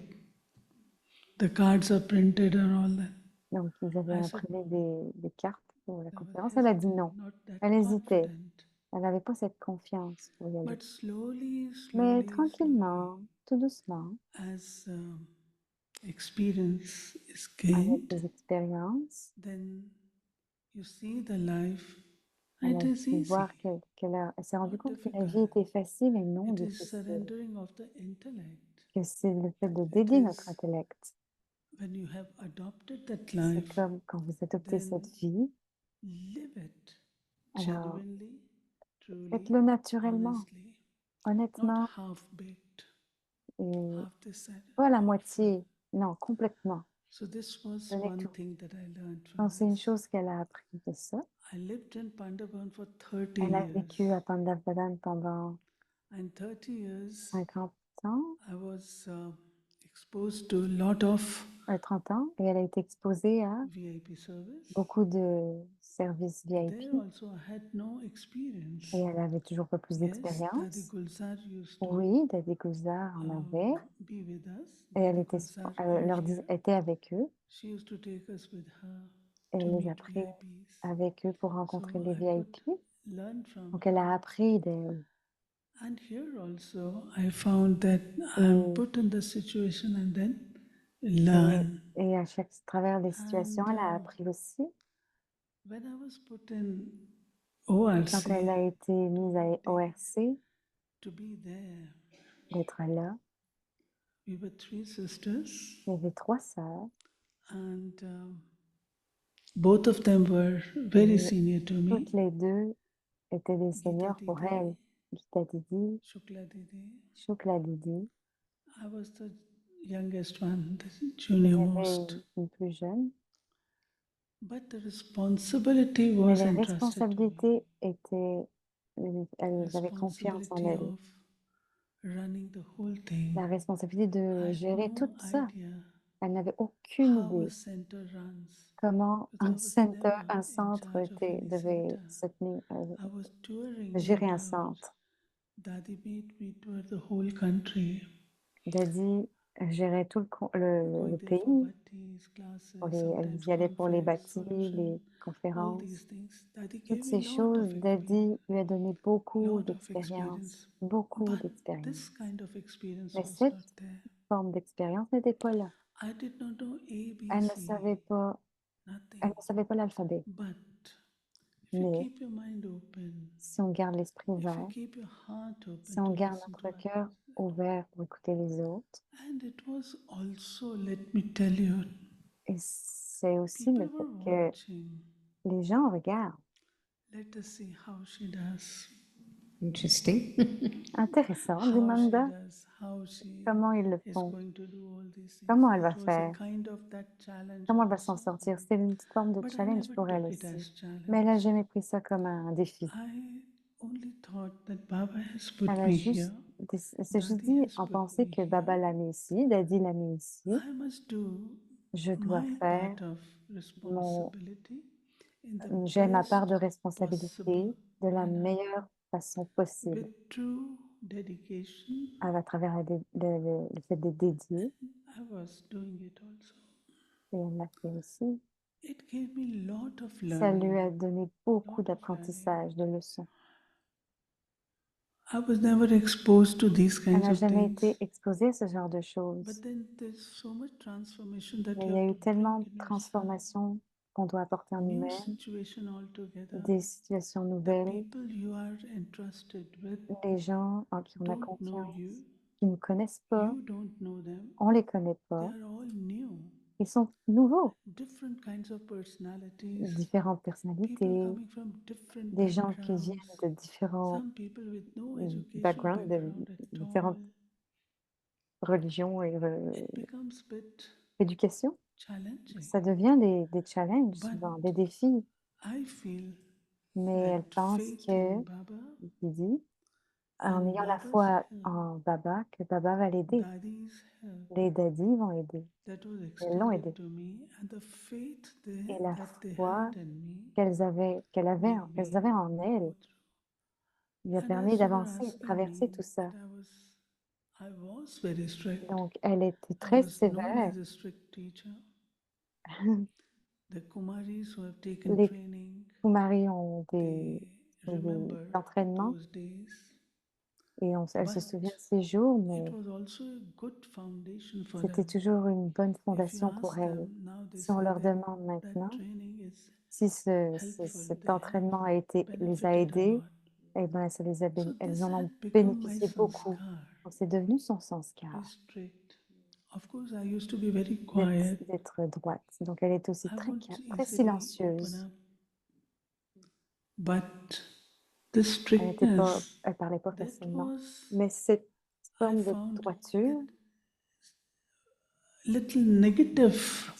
The cards are printed and all that. Donc, ils avaient I said, imprimé des cartes pour la I was conférence. Elle a dit non. hesitant, not that Elle hésitait. confident. Elle n'avait pas cette confiance pour y aller. But slowly, Mais slowly, tranquillement, tout doucement, as experience is avec gained, des expériences, then you see the life. elle It a is pu voir easy, elle s'est rendue not compte que la difficult. vie était facile et non It is difficile, surrendering of the intellect. que c'est le fait de It dédier notre is intellect. when you have adopted that C'est life, comme quand vous adoptez then cette vie, live it alors genuinely, truly, faites-le naturellement, honestly, not honnêtement, half-baked, et half-decided. pas à la moitié, non, complètement. So this was Donnez one tout. thing that I learned from Donc, c'est une this. chose qu'elle a appris de ça. I lived in Pandavan for 30 Elle a years. vécu à Pandavadan pendant And 30 years, 50 ans, I was exposed to a lot of 30 ans, et elle a été exposée à VIP service. beaucoup de services There VIP, also, I had no experience. et elle avait toujours pas plus Yes, Dadi d'expérience. Gulzar used to Oui, Daddy Gulzar en avait, be with us. et elle Dadi était, Gulzar elle était avec eux, she used to take us with her et to elle les a meet pris VIPs. avec eux pour rencontrer So les I VIP. could learn from Donc, elle a her. appris d'elle. And here also, I found that I'm put in the situation and then learn. Et à travers les situations, And elle a appris aussi. when I was put in Quand ORC, elle a été mise à ORC, to be there, d'être là, we were 3 sisters, il y avait 3 sœurs. and both of them were very Et senior to me. toutes les deux étaient des Geeta seigneurs pour Didi, elle. Gita Didi, Shukla Didi. Shukla Didi. I was the youngest one, the Il y junior avait most. une plus jeune. But the responsibility Mais was les entrusted to me. responsabilités étaient, elles avaient confiance en Responsibility elle. of running the whole thing. La responsabilité I de had gérer tout no ça. idea Elle n'avait aucune how a idée center runs. comment Because I un was centre, never in centre charge of any devait center. se tenir, I was touring gérer un and centre. Dadi made me tour the whole country, Daddy gérait tout going le there for pays. bhattis, classes, Elle sometimes y allait pour les conference, bâtis, solution, les all conférences. these things. Dadi Toutes gave me ces lot choses, of Daddy lui a donné beaucoup lot of d'expérience. experience. Beaucoup But d'expérience. this kind of experience Mais was cette not there. forme d'expérience n'était pas là. I did not know A, B, Elle ne C, savait pas, elle nothing. ne savait pas l'alphabet. But if you Mais keep your mind open, si on garde l'esprit if you ouvert, keep your heart si open on to garde listen to notre cœur others, ouvert pour écouter les autres, and it was also, let me tell you, et c'est aussi people le fait were que watching. les gens regardent. Let us see how she does. Interesting. Intéressant, dit How she Manda. does, how she Comment ils le is font? going to do all these things. Comment elle va It was a faire? kind of that challenge Comment elle va s'en also. sortir? C'était une forme de But I challenge never pour elle took it aussi. as challenge. Mais elle n'a jamais pris ça comme un défi. I only thought that Baba has put Elle a me juste, here. elle s'est juste Daddy dit has en put pensée me que here. Baba l'a mis ici, Daddy l'a mis ici. I must do Je dois my faire part of responsibility in the j'ai ma part de best responsabilité possible de la manner meilleure façon possible with true dedication. à travers le fait de dédier. I was doing it also. Et elle l'a fait aussi. It gave me lot of Ça lui learning. a donné beaucoup Lot of d'apprentissage, de leçons. I was never exposed to these Elle kinds n'a of jamais things. été exposée à ce genre de choses. But then there's so much transformation that Mais you il y a have eu to tellement bring de in yourself. transformations qu'on doit apporter en New nous-mêmes, situation altogether. des situations The nouvelles, people you are entrusted with les gens en qui on a don't know confiance, you. qui ne connaissent pas, You don't know them. on ne les connaît They pas, are all new. ils sont nouveaux, Different kinds of personalities. différentes People personnalités, coming from different des gens qui viennent backgrounds. de différents Some people with no education backgrounds, de background at différentes all. religions et It becomes a bit éducation. challenging. Ça devient des challenges, souvent, But des défis. I feel Mais elle that pense faith que, in Baba il dit, en and ayant la Baba's foi help, en Baba, que Baba va l'aider. Dadi's help, Les daddies vont aider. that was Elles l'ont aidé. extended to me, and the faith Et la that they foi had in me qu'elles avaient made me en elles go through. lui a And permis as you were d'avancer, de asking traverser me, tout ça. that I was very strict. Donc, elle était I très was known sévère. as a strict teacher. The Kumaris who have taken Les training, Kumaris ont des remember entraînements those days. et elles se But souviennent de ces jours, it mais was also a good foundation for c'était them. toujours une bonne If you fondation pour ask elles. them, now they Si on say leur that demande that maintenant training is si helpful, cet they have entraînement les a benefited a aidées, lot. eh ben, So elles this en had ont become my bénéficié beaucoup. sanskar, Donc, c'est devenu son very sanskar strict. Of course, I used to be very quiet. d'être droite. Donc, elle est aussi I très, won't très easily open silencieuse. up. But this Elle parlait pas that facilement. was, Mais cette I forme de found droiture, it little negative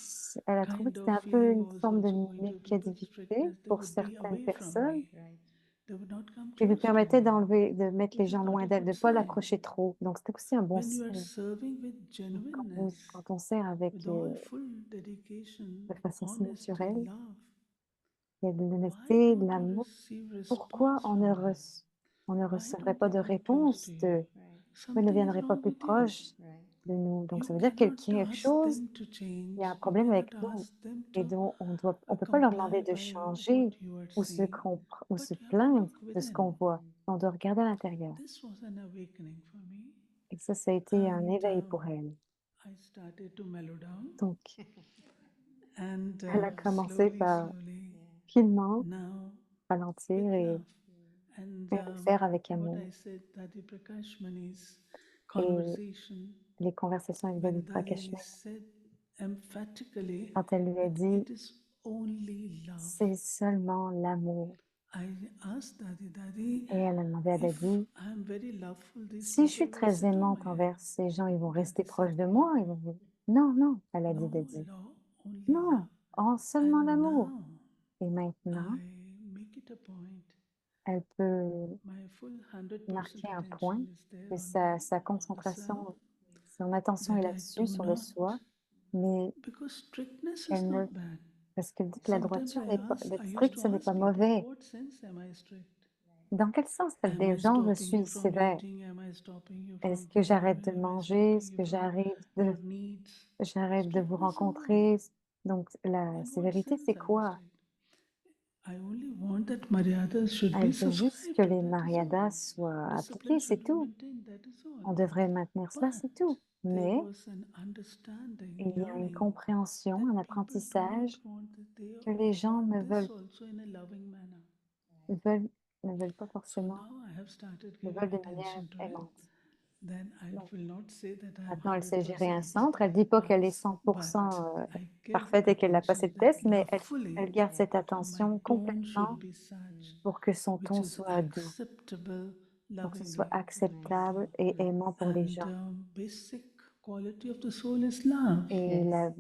elle a trouvé que kind c'était of un peu feeling une was forme de also going to people négativité strictness. They pour would be certaines away from personnes me. Right. They would not come qui lui close to permettait me, de mettre les which is gens not loin a d'elle, de good ne pas sign. l'accrocher trop. Donc, c'était aussi un bon When you are signe. serving with genuineness, Quand on sert avec with all full dedication, de façon si honesty, naturelle, love, il y a de why l'honnêteté, de don't you l'amour. receive Pourquoi response from them? on ne Why recevrait don't pas they de come close réponse to you? pourquoi ils ne Something is viendraient pas wrong plus with you. proches Right. de nous? Donc, You ça veut dire qu'il y a cannot quelque ask chose, them to change. il y a un You problème avec cannot nous. ask them Et to donc, on peut pas leur demander comply de by changer what you are ou seeing. ou se But you have to plaindre look de ce qu'on within. voit. On doit regarder à l'intérieur. This was an awakening for me. Et ça a été un And éveil pour elle. I started to mellow down. Donc, And elle a commencé par slowly, finement now ralentir with et love. And le faire avec what amour. I said, Dadi Prakash Mani's Et conversation, les conversations avec when David Dadi Prakashman, said emphatically, quand elle lui a that dit, it is only love. c'est seulement l'amour. I asked Dadi, Et elle a demandé à if Dadi, I'm very loveful, these si je suis people will très sit on aimante my head. envers ces gens, ils vont rester Dadi proches said, de moi. Ils vont dire, non, non, elle a dit no, Dadi. law, only Non, love. seulement And l'amour. now Et maintenant, I make it a point. elle peut My full 100% marquer un attention point is there et on sa the self, concentration, son attention est that I là-dessus, do sur le not, soi, mais because strictness is elle ne, not bad. parce qu'elle dit que la Sometimes droiture I d'être used strict, to ce n'est ask pas people, mauvais. what sense am I strict? Dans quel sens elle Am dit aux I gens, je stopping you suis from sévère? eating? Am I stopping you Est-ce from que putting j'arrête de am I manger? stopping Est-ce you que from your needs? j'arrête de vous Strictness is not. rencontrer? Donc, la In what sévérité, sense c'est am I quoi? strict? I only want that maryadas should be Elle veut juste que subscribed to, les that is all. mariadas soient Discipline appliquées, c'est should be tout. maintained, that is On all. devrait maintenir cela, c'est tout. There Mais was an understanding, il y a une learning compréhension, that un people do apprentissage not want that they que les gens want this also in a loving manner. veulent, ne veulent pas So forcément, now I have started le giving veulent de manière attention to it. aimante. Then I Donc, will not say that I am maintenant, elle sait gérer un 100% centre. Elle ne dit pas qu'elle est wise, 100% but I give parfaite et qu'elle a attention passé le that test, mais elle lovefully garde cette my attention tone should complètement be such pour que son which ton is soit doux, acceptable pour que ce soit lovingly. acceptable et aimant pour les And gens. basic quality of the soul is love. Et la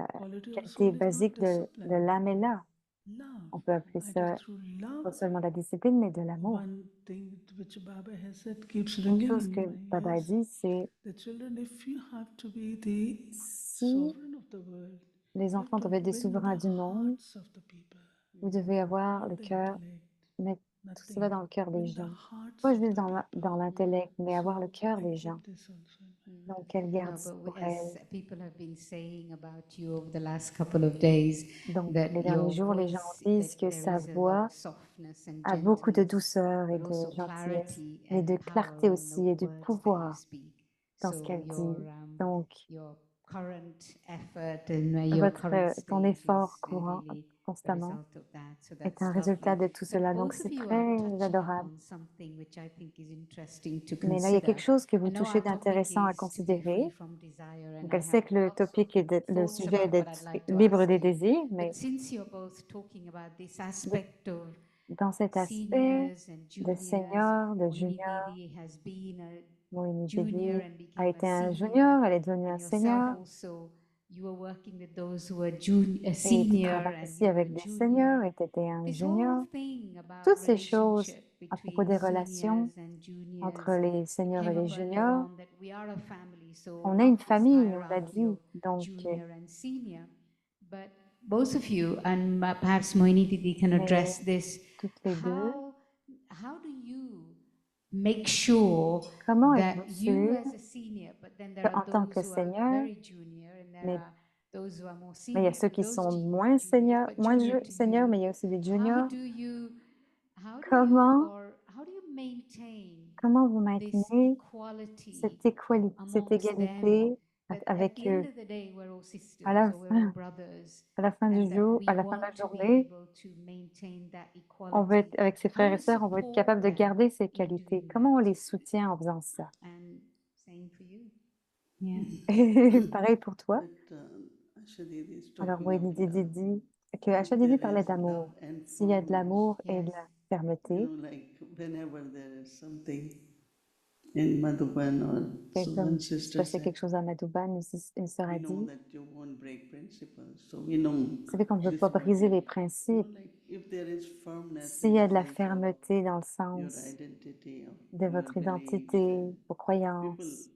Quality of the qualité soul is not basique de discipline. l'âme est là. Love. On peut appeler It is ça through pas love. seulement de la discipline, mais de l'amour. One thing which Baba has said keeps Une ringing chose in que my Baba a ears. dit, c'est The children, if you have to be the si sovereign of the world, les you have enfants to doivent être des win souverains the du monde, hearts of the people, vous devez avoir not le the cœur, intellect, mettre tout cela nothing. dans le cœur des Win the gens. hearts Pas of juste the people. dans l'intellect, mais avoir le So cœur I des keep gens. this also in mind. Donc, elle garde No, ça but pour as elle. people have been saying about you over the last couple of days, Donc, that les derniers your jours, les gens voice, disent that que there sa is a lot voix of softness and a beaucoup de gentleness, douceur et but de also gentillesse, clarity mais and de clarté power in the aussi et de words that you pouvoir speak. dans ce So qu'elle dit. Donc, your current effort and your current ton state effort is courant, really a constamment, result of that. So est that's un résultat lovely. de tout But cela. Donc, both c'est of you are très touching adorable. upon something which I think is interesting to Mais là, il y a consider. quelque chose que vous I know touchez our topic d'intéressant à is to be considérer. free from desire, and Donc, I elle sait have que le lots of topic le thoughts sujet est about what d'être I'd like to libre ask des you. désirs, mais But since you're both talking about this de- aspect of dans cet aspect seniors and de juniors, senior, de Moini junior, Devi has been a Moini junior Devi and a became a été un senior, junior, elle est devenue un and yourself senior, also, you were working with those who were et tu senior travailles and aussi you were avec des junior. seniors, et tu étais un This whole junior. thing about Toutes ces choses relationship à propos between des relations seniors and juniors entre les seniors et came les up earlier juniors, on, that we are a family, so on est not une this famille, on l'a hierarchy of dit. Donc, junior and senior, but both of you, and perhaps Moini Didi can address mais this, toutes les deux, how do you make sure comment that êtes-vous you sûr as a senior, but then there are qu'en tant those que who are senior, very junior, and there mais are those who are more Mais il y a senior, ceux qui those sont moins juniors, seniors, but junior to seniors, mais il y you. a aussi des How juniors. do you, Comment, how do you maintain comment vous this maintenez equality cette égalité, amongst them? That at avec the end eux of the day, we're all sisters à la or we're all fin, brothers, à la fin du and that jour, we à la fin de la want to be journée, able to maintain that on veut être, equality. avec ses How do frères et you sœurs, on veut être support capable de them garder ces in qualités. doing Comment on that? les soutient en faisant ça? And same for you. Yeah. Pareil pour toi. But Asha Didi is Alors, talking oui, of Didi love. dit que If Achadidi there parlait is love d'amour. and S'il y a de firmness, l'amour et de Yes. la you fermeté, know, like whenever there is something in Madhuban or que so, comme one il se sister passait said, quelque chose à Madouban, une sœur a we know dit, that you won't break principles, so we know vous savez qu'on ne veut this pas is what briser les you know, principes. like if there is firmness S'il in y a the de la sense of fermeté dans le your sens identity, of de your votre beliefs, identité, then vos people croyances,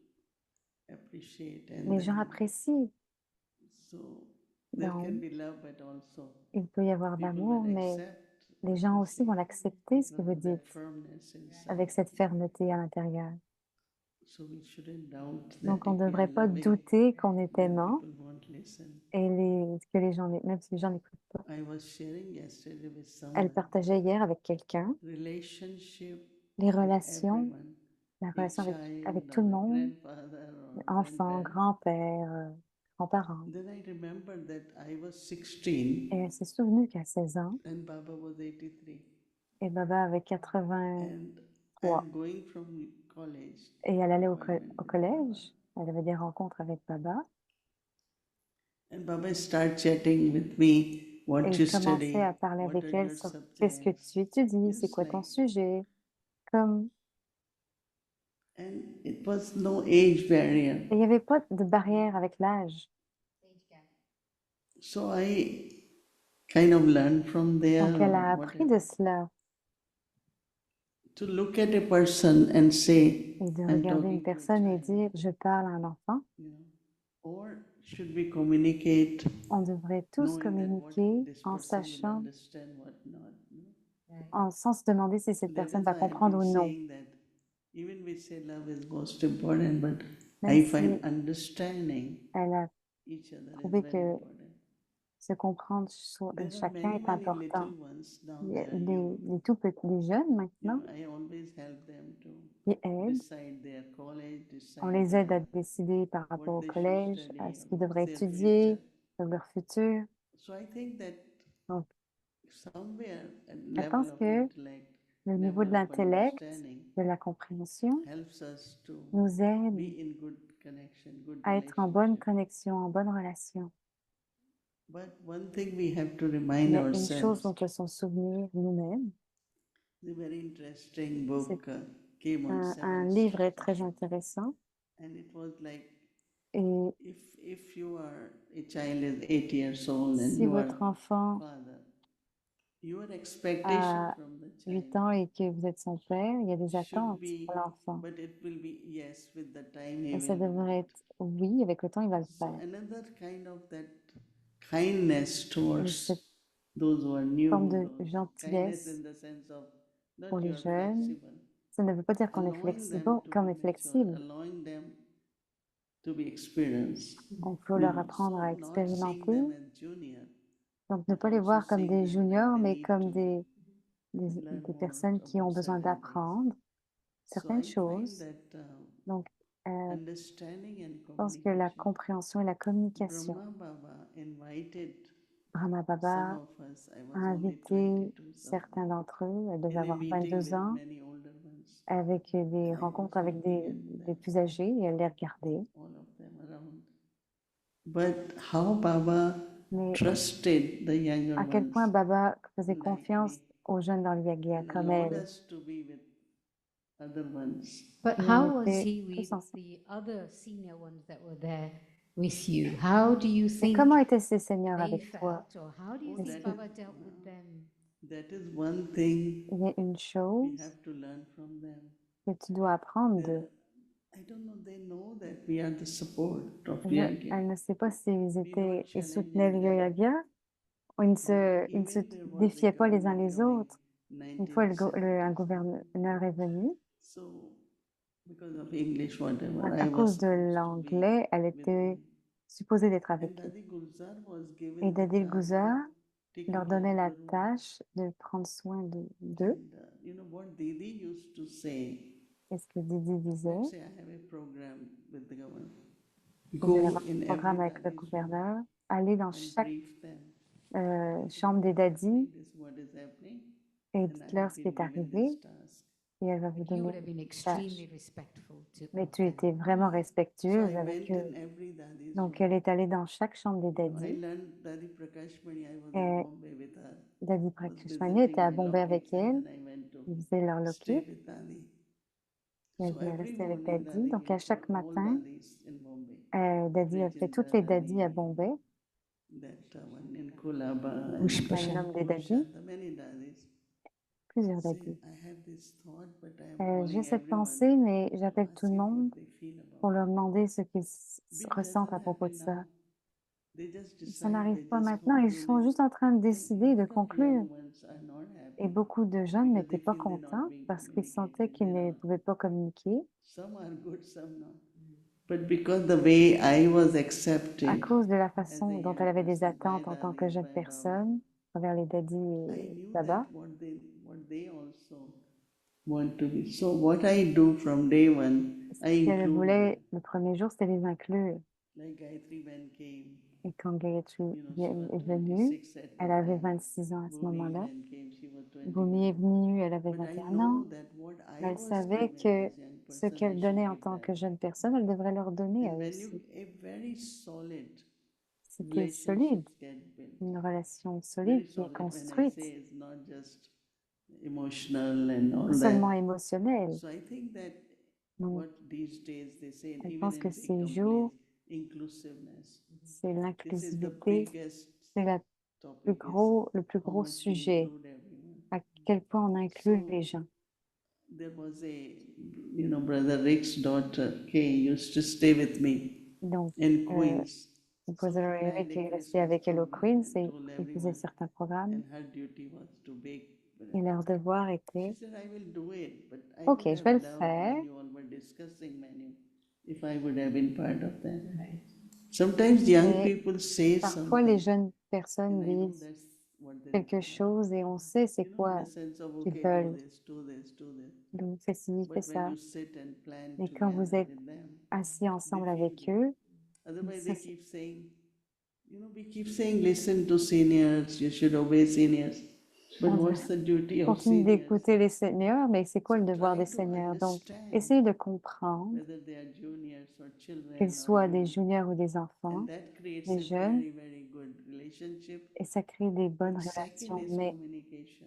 appreciate and les gens then apprécient. so there can Donc, be love, but also il peut y avoir de people l'amour, will mais accept les what gens you aussi say vont l'accepter, ce que because vous of that dites, firmness inside. avec cette fermeté à l'intérieur. So we shouldn't doubt that Donc, on ne if we are devrait pas loving, douter qu'on est then aimant people won't listen. et que les gens, même si les gens n'écoutent pas. I was sharing yesterday with Elle someone partageait hier avec quelqu'un relationship les with relations, everyone, la a relation avec child tout le or a monde, grandfather or enfants, grandparent. grands-pères, grands-parents. Then I remembered that I was 16 Et elle s'est souvenue qu'à 16 ans, and Baba was 83. et Baba avait 83, And I'm going from college. et elle allait au appointment with collège. Elle avait des rencontres avec Baba. Baba. And Baba started chatting with me, what Et you il commençait study, à parler what avec are elle your sur qu'est-ce que subjects. tu étudies, c'est Yes, quoi ton like, sujet. Comme, and it was no age barrier. et il n'y avait pas de barrière avec l'âge. So I kind of learned from there, Donc, elle or a appris whatever, de cela to look at a person and say, et de I'm regarder une talking to a personne et child, dire, je parle à un enfant. you know, or should we communicate On devrait tous knowing that what communiquer this en person will sachant, understand, what not. No? sans se demander si cette That personne is va why I've comprendre been ou non. saying that even we say love is most important, but Même I si find understanding elle a each other is trouvé very que important. se comprendre There are chacun many, est many important. little ones now, Il y a they are new. les tout petits, les jeunes You maintenant, know, I always help them to qui aident. decide their college, On decide les aide à their, décider par rapport what au they should collège, study, à ce or qu'ils what's devraient their étudier, future. de leur futur. So I think that Donc, somewhere at je level pense of que intellect, le niveau level de of l'intellect, understanding de la compréhension, helps us to nous aide be in good connection, good à être en bonne relationship. connexion, en bonne relation. But one thing we have to Il remind y a une chose dont ourselves, on peut s'en souvenir nous-mêmes. the very interesting C'est book came on un seven livre steps, très intéressant. and it was like, Et if you are a child is 8 years old and si you are votre enfant father, your expectation a from the 8 child ans et que vous êtes son père, il y a des should attentes be, pour l'enfant. but it will be yes, with the time he Et ça will do devrait it. être oui, avec le temps, il va le So faire. another kind of that kindness Et towards cette those who are new, forme de those kindness gentillesse in the sense of pour that you les are jeunes, flexible, ça ne veut pas dire qu'on est allowing flexible, them to qu'on be est mature, flexible. allowing them to be experienced. Il faut You leur know, apprendre à so not seeing them expérimenter. as junior, Donc, ne but pas les also voir comme seeing des them like juniors, they mais need comme to learn des more personnes qui ont about besoin certain things. d'apprendre So certaines I find choses. that Donc, understanding and je pense que la communication. compréhension et la communication. Brahma Baba invited Brahma some Baba of us, I a was only invité 22, so certains d'entre eux, elle devait in a avoir meeting 22 with ans, many older ones, avec des I rencontres was avec looking at des them, plus âgés, et elle les regardait. all of them around. But how Baba Mais trusted the younger à quel point ones Baba faisait like confiance me aux jeunes dans l'Yagya, and comme allowed elle. us to be with other ones. But Et how on was était he tous with ensemble. the other senior ones that were there with you? How do you Et think comment étaient ces seigneurs they avec toi? felt, or how do you Oh, think that is, Baba dealt with them? that is one thing Il y a une we chose have to learn from them. que tu dois apprendre d'eux. I don't know, they know that we are the support of Elle Yagya. ne sait pas s'ils don't ils challenge soutenaient le them. Yagya ou ils ne se Even there was a défiaient pas les uns government les coming autres. Une fois un 1970. gouverneur est venu, So because of English, whatever, à I was cause de supposed to be l'anglais, elle with était him. supposé d'être avec And eux. Dadi Gulzar was Et given the Dadil task Guzar of taking leur care donnait of la the room. tâche de prendre soin d'eux. And you know what Didi used to say? Et ce que Didi disait, Let's say I have a program with the government. il Go devait avoir in un programme every avec le Dadi's room gouverneur, aller dans and chaque brief them. chambre des dadis This is what is happening. et And I dites-leur have ce qui been est given arrivé this task. et elle va vous You donner would have been une tâche. extremely respectful to Mais all tu them. étais vraiment So respectueuse I avec went eux. in every Dadi's Donc room. elle est allée dans chaque chambre des You know, I dadis. learned Dadi Prakash Mani. I was Et in Bombay with her. Dadi Was Prakashmani était à visiting my Bombay avec lockets, and elle. then I went to Ils faisaient leur stay loquet. with Dadi. Et elle So venait every rester avec morning, Dadi. Dadi Donc à will chaque call all matin, Dadis in Bombay. Dadi a fait toutes les dadis à Bombay. That one in Kolaba, Donc elle nomme des dadis, many Dadis. plusieurs Say, dadis. I have this thought, but I am J'ai calling cette everyone pensée, mais to j'appelle tout ask le them monde what they feel pour about leur it. demander ce qu'ils It ressentent à doesn't propos de happen ça. now. They just Ça decide, n'arrive they pas just maintenant, ils sont conclude. juste en train de And décider, de lot of conclure. young ones are not Et happy beaucoup de jeunes because n'étaient they pas feel they're not contents being parce qu'ils sentaient communicated. qu'ils ne pouvaient pas communiquer Some are good, some not. But because the way I was à accepted cause de la as a façon dont young elle avait des person by attentes en tant que Dadis, jeune by Baba, personne envers les dadis I et knew Baba. that what they also want to be. So what I do from day one, Ce I qu'elle include voulait them. le premier jour, c'était les inclure. Like Gayatri Ben came, Et quand Gayatri you know, she was est venue, 26 at elle the avait time. 26 ans à ce Bhumi moment-là. Ben came, she was Bhumi est 21. venue, elle avait But I 21 know ans. that what I Elle was savait given que as young ce person, I qu'elle should donnait en give tant them. que jeune personne, elle devrait leur donner à And eux when aussi. a very solid C'était solide, relationships get built, une relation solide very qui est solid when I construite, say it's not just emotional and all pas seulement that. émotionnelle. So I think that Donc, what these days they say, elle even pense in que big ces companies, jours, inclusiveness. c'est This is the l'inclusivité, biggest c'est topic is le plus how gros much we sujet, include everyone. à quel point on inclut So les gens. there was brother Rick's daughter, Kay, used to stay with me Donc, in Queens. le So professeur we had Eric a est resté Christmas avec elle au program Queens and et told il faisait everyone, certains programmes and her duty was to bake et bread. leur devoir She était, said, I will do it, but I OK, would je vais have le loved faire. when you all were discussing menu, if I would have been part of that. Sometimes young Mais people say parfois, les something, jeunes personnes and I know disent that's what they quelque require. chose et on sait c'est In quoi the sense of, qu'ils okay, do veulent. this, do this, do this. Donc, fais ci, fais But when ça. you sit and plan Et quand vous together êtes with them, assis they ensemble feel avec good. eux, Otherwise, ça, they keep saying, we keep saying, listen to seniors, you should obey seniors. But on what's the duty of continue seniors? d'écouter les seigneurs, mais c'est quoi So le devoir try des to seigneurs? Donc, understand essayez de comprendre whether they are juniors or children qu'ils or soient des you. juniors ou des enfants, And that creates des a jeunes, very, very good relationship. et ça crée des bonnes But second relations. is Mais communication.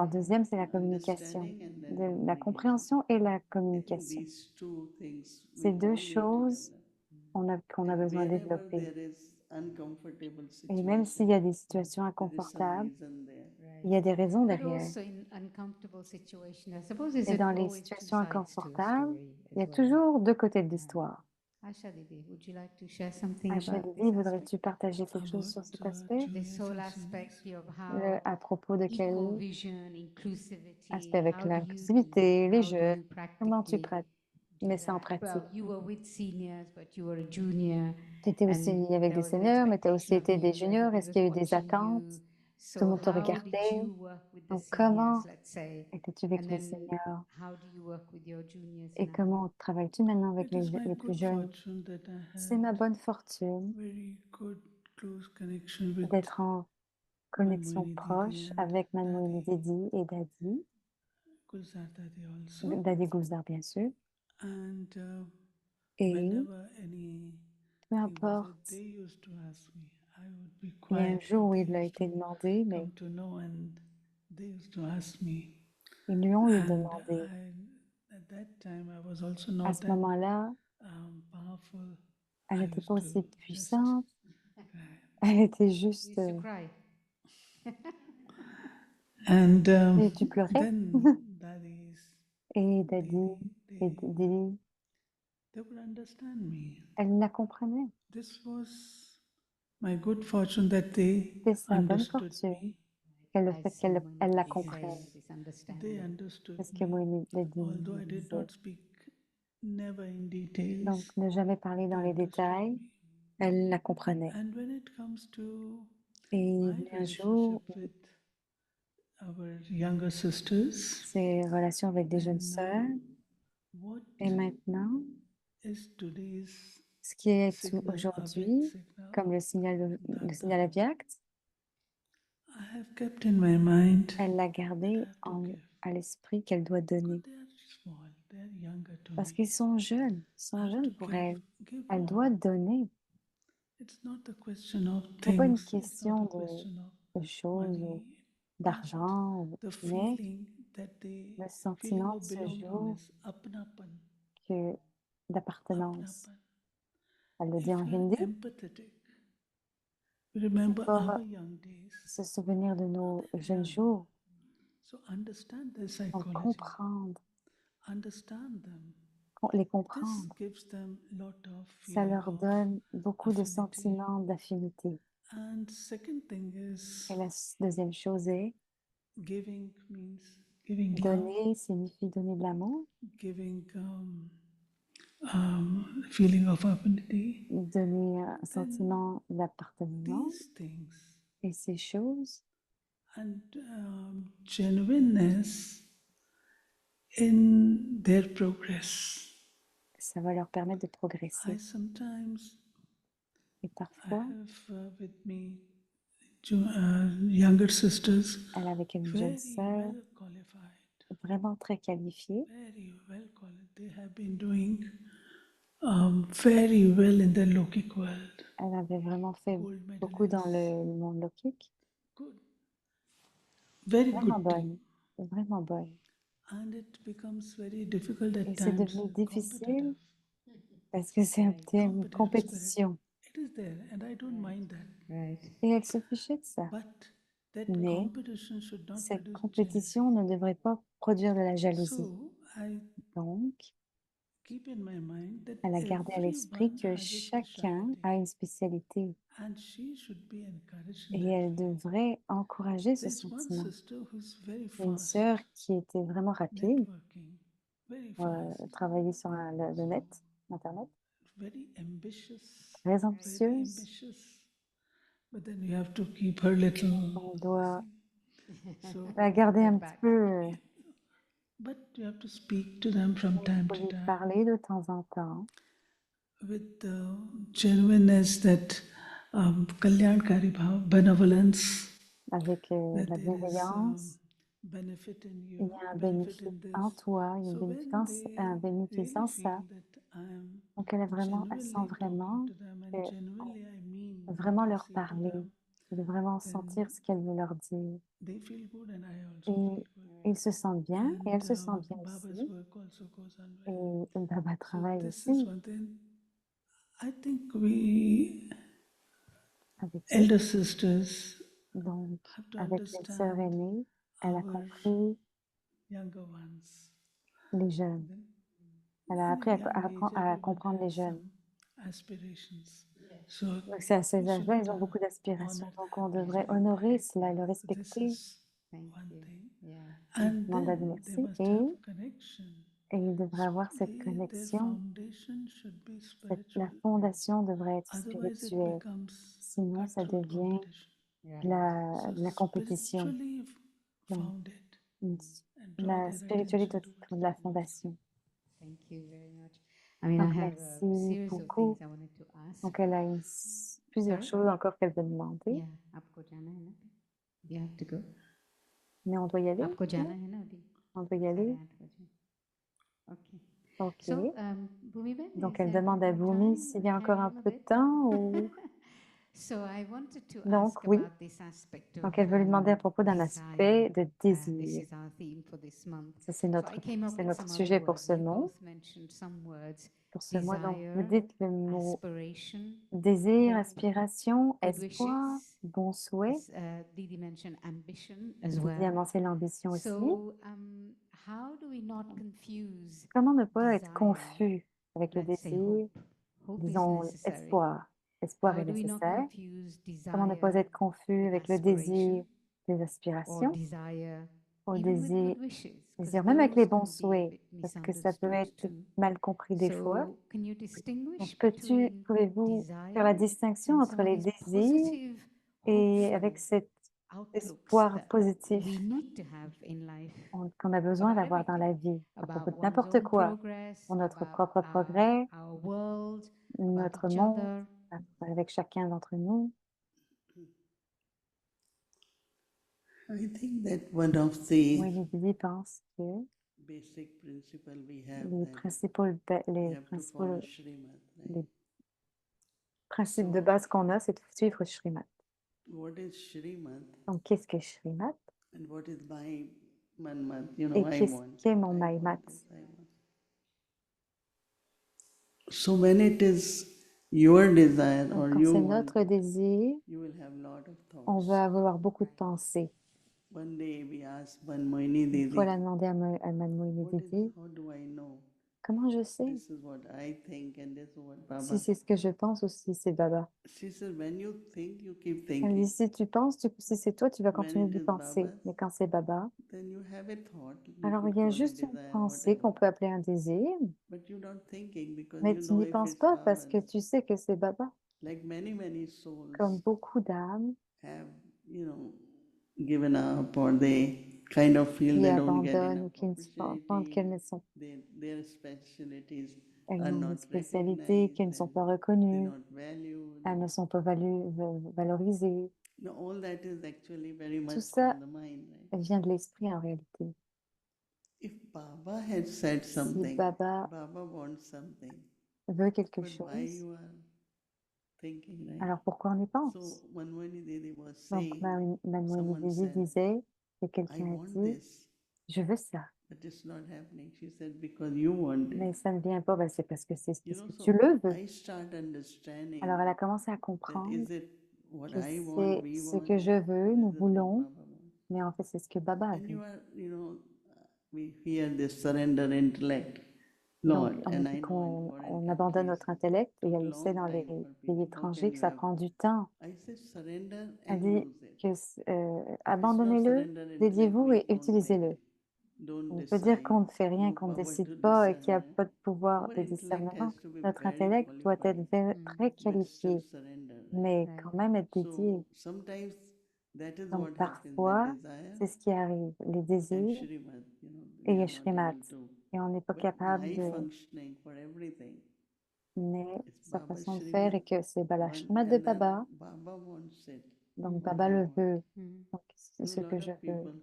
en deuxième, c'est la communication, Understanding and then la communication. compréhension et la I think communication. these two things Ces we deux all need to choses develop. qu'on a And besoin de wherever développer. there is uncomfortable Et même s'il situation, y a des situations there is some inconfortables, reason there. il y a des raisons But derrière. also in uncomfortable situations, I suppose there's Et dans les always two situations sides to a inconfortables, story il y a as well. toujours deux côtés de l'histoire. Asha Didi, would you like to share something Acha about Didi, this aspect? voudrais-tu partager quelque chose sur cet aspect? This juniors whole and aspect seniors. of how À propos de quel eco-vision, inclusivity, aspect avec how do you do l'inclusivité, it? les How do jeunes, you comment tu practically mets do ça en that? Well, pratique? you were with seniors, but you were a junior. Tu étais aussi And avec there des was an seniors, mais tu as aussi expectation été of des you, juniors. everybody Est-ce was qu'il y a eu des watching attentes? you. Tout le So monde te how did regardait. you work with the Donc, seniors, comment let's say? étais-tu avec And les then seniors? how do you work with your juniors Et now? comment travailles-tu maintenant avec It is my les plus good jeunes? fortune that I C'est ma had bonne fortune very good close connection with d'être en connexion Manmohini proche Didi and avec Manmohini Dadi, Didi et Dadi, Gulzar Dadi also. Dadi Gulzar bien sûr. And Et whenever anything peu was importe, that they used to ask me, I would be il y a un quiet, jour but où they il a used été to demandé, mais come to know and they used to ask me. ils lui ont eu And demandé. at that time, I was also À not ce that moment-là, powerful. elle I n'était used pas to aussi just puissante, cry. elle était You juste... used to cry. And Et tu pleurais. then daddies, Et Dadi et they Didi, would understand me. elle la comprenait. This was my good fortune that they C'était sa bonne understood fortune, me. le As fait qu'elle Moini la Didi comprenne. says, this understanding. They understood C'est ce que me, Moïse Dadi although I did disait. not speak never in details. Donc, ne jamais parler dans They les understood détails, me. Elle la comprenait. And when it comes to Et il my est venu un jour, relationship with our younger sisters, ses relations avec des jeunes then sœurs. what Et maintenant, is today's ce qui est signal, Avyakt aujourd'hui, signal, comme le signal Avyakt, I have kept in my mind elle l'a that gardé I have to give. à l'esprit qu'elle doit donner. They are small, they are younger to Parce me. qu'ils sont I sont have jeunes to pour give, elle. give Elle more. doit donner. It's not a question of Ce n'est pas une things, it's not question a question of de choses ou money, but d'argent, the mais feeling that they, le feeling sentiment of de ce jour belongingness, apnapan, d'appartenance. apnapan. Elle le dit If en you are hindi. empathetic, remember Pour our young days. se souvenir de nos They're jeunes young. jours, So understand their donc psychology, comprendre, understand them. les This comprendre, gives them lot of ça feeling leur of donne beaucoup de affinity. sentiments d'affinité. And second thing is Et la deuxième chose est, giving means giving love, donner signifie donner de l'amour, giving feeling of affinity. donner un sentiment d'appartenance. These things Et ces choses and genuineness in their progress. ça va leur permettre de progresser. I sometimes Et I parfois, have with me younger sisters, elle est avec une jeune very sœur well qualified, vraiment très qualifiée. very well qualified. They have been doing very well in the Lokik world. Elle avait vraiment fait Gold beaucoup dans medalists. le monde lokique. Good. Very Vraiment good team. bonne, vraiment bonne. And it becomes very difficult Et at c'est times, devenu difficile competitive. parce que c'est une Competitive compétition. It is there, and I don't mind that. Right. Et elle se fichait de ça. But that Mais competition should not cette produce compétition ne devrait pas produire de la jealousy. jalousie. So I Donc, keep in my mind that elle a gardé à l'esprit everyone que has a chacun specialty, a une spécialité and she should be encouraged in et that elle way. devrait encourager ce There's one sentiment. sister who's very Il y a une fast, sœur qui était vraiment rapide, networking, very fast, travailler sur le net, Internet, very ambitious, très very ambitieuse. ambitious. But then you have to keep her little. On doit So, la garder un petit peu, but you have to speak to them from time faut to lui time parler de temps en temps with the genuineness that Kalyankari Bhav, benevolence, avec that la there is bienveillance. benefit in Il you, y a un benefit bénéfice in this. en toi, il y a So un when bénéfice they en really ça. feel that I am Donc elle sent genuinely vraiment talking to them, and que genuinely I mean vraiment what I leur say to parler, them, de vraiment then sentir ce qu'elle veut leur dire. they feel good and I also Et feel good. ils se sentent bien et elle se sent bien Baba's aussi. work also goes on well. Et Baba So travaille this aussi is one thing. I think we avec eux. elder sisters Donc have to avec les sœurs understand aînées, elle a our compris younger ones. les jeunes. Elle a appris In a young age, à everyone comprendre les has jeunes. some aspirations. So Donc c'est à ces we âges-là, should ils ont beaucoup d'aspirations. honor Donc that. on devrait honorer cela, le This respecter. is Thank one you. thing. Yeah. And Mandad, then they merci. must have connection. Et ils devraient avoir cette Their connexion. foundation should be spiritual. La fondation devrait être Otherwise, it spirituelle. becomes Sinon, ça cutthroat devient competition. de la compétition. Spiritually Donc, founded une- and draw la their spiritualité attention de towards la that. fondation. Thank you very much. I mean, Donc, I have a merci series of beaucoup. things I wanted to ask. Donc, elle a plusieurs Sorry? choses encore qu'elle veut demander, Yeah, आपको जाना है ना? You have to go. mais on doit y aller. आपको जाना है ना अभी? On doit y साढ़े aller. 8 बजे. Okay. Ok. So, Bhumiben, Donc, is elle there demande à more Bhumi time? s'il We y a encore carry un on a peu de bit? temps ou... So I wanted to Donc, ask oui. about this aspect of Donc, elle veut lui demander à propos d'un desire. aspect de This désir. is our theme for this month. Ça, c'est So I came up with notre some sujet other pour words. ce We mois. both mentioned some words. Pour ce mois, donc, vous Desire, dites le mot aspiration, désir, hope, aspiration, good espoir, wishes. bon souhait. Didi mentioned ambition as Didi a well. mentionné l'ambition aussi. So how do we not confuse Comment ne pas être desire, confus avec le let's say désir? hope? Hope is Disons necessary. espoir. Espoir How est do we not nécessaire. confuse Comment ne pas desire être confus with avec le aspiration désir des or aspirations desire ou au even with désir, good wishes, désir, because même avec les those bons can souhaits, be parce que ça peut misunderstood être too. mal compris des fois. So, can you Donc, distinguish between pouvez-vous faire la desire distinction and entre some of les these désirs positive, et avec hopeful cet outlooks espoir that positif we need to have in life qu'on a besoin about d'avoir dans la everything, vie, à propos about de one's n'importe own quoi, progress, pour notre about propre progrès, our world, about notre each monde, other. avec chacun d'entre nous. I think that one of the Moïse Didi pense que basic principle we have les that principaux, we les have to follow principaux, Srimad, les right? principes de So, base qu'on a, c'est de suivre Srimad. what is Srimad Donc, qu'est-ce que Srimad and what is my manmat? You et know, I qu'est-ce want qu'est it, mon I Maïmat? want this, I want. So when it is your desire Donc, or quand you c'est want, notre désir, you will have lot of on thoughts. va avoir beaucoup de pensées. One day we asked Banmohini Une Didi, fois, elle a demandé à Mme Moïse Didi, how do I know? comment je sais This is what I think and this is what Baba. si c'est ce que je pense ou si c'est Baba? She said, when you think, you keep Elle thinking. dit, si tu penses, si c'est toi, tu vas When continuer it de is penser. Baba, Mais quand c'est Baba, then you have a thought. You alors il could y a call it juste une desire, pensée qu'on whatever. peut appeler un désir, But you're not thinking because mais you tu know n'y if penses it's pas parce que Baba's. tu sais que c'est Baba. Like many souls Comme beaucoup d'âmes have, given up or they kind of feel qui they don't get abandonnent ou enough qui ne se rendent compte qu'elles opportunity, their specialties elles are ont des not spécialités qui ne sont recognized pas and they're reconnues, not valued. elles ne sont pas valorisées. No, all that is actually very Tout much ça from the mind, right? vient de l'esprit en réalité. If Baba had said Si something, Baba Baba wants something, veut quelque but why chose, you are thinking, right? alors pourquoi on y pense? So Manmohini Didi was Donc, saying, Mademoiselle someone Didi said, disait que I quelqu'un a want dit, this, je veux ça, but it's not happening. She said, because you want mais it. ça ne vient pas, ben, c'est parce que c'est parce que So tu le veux. I start understanding Alors, elle a commencé à that comprendre is it what que I want, c'est we ce want, que je veux, or nous is it what voulons, Baba wants? mais en fait, c'est ce que Baba a And vu. you are, we hear this surrender intellect, Donc, Lord, on and dit I know in foreign qu'on abandonne countries, notre intellect, et took elle le sait long dans les time for pays people. How étrangers can que you ça have? prend du temps. I say surrender Elle and dit use it. que If it's not abandonnez-le, surrender intellect dédiez-vous means et don't make utilisez-le. it, don't On peut dire decide, qu'on ne fait rien, no qu'on ne power décide to pas et qu'il n'y a discern. pas de pouvoir Our de intellect discernement. has to be Notre very intellect doit être qualified, très but still qualifié, surrender, right? mais Right. quand même être dédié. So sometimes that is Donc what happens, that parfois, desire c'est ce qui arrive, les and désirs Shrimad, et we are not Yeshrimat. able to. Et on n'est pas But capable my de, functioning for everything mais is sa Baba façon de faire Shrimad, est que c'est la one, Shrimat de and then Baba, Baba wants it. donc What Baba you le want. veut, Mm. donc c'est So ce a que lot je of veux. people.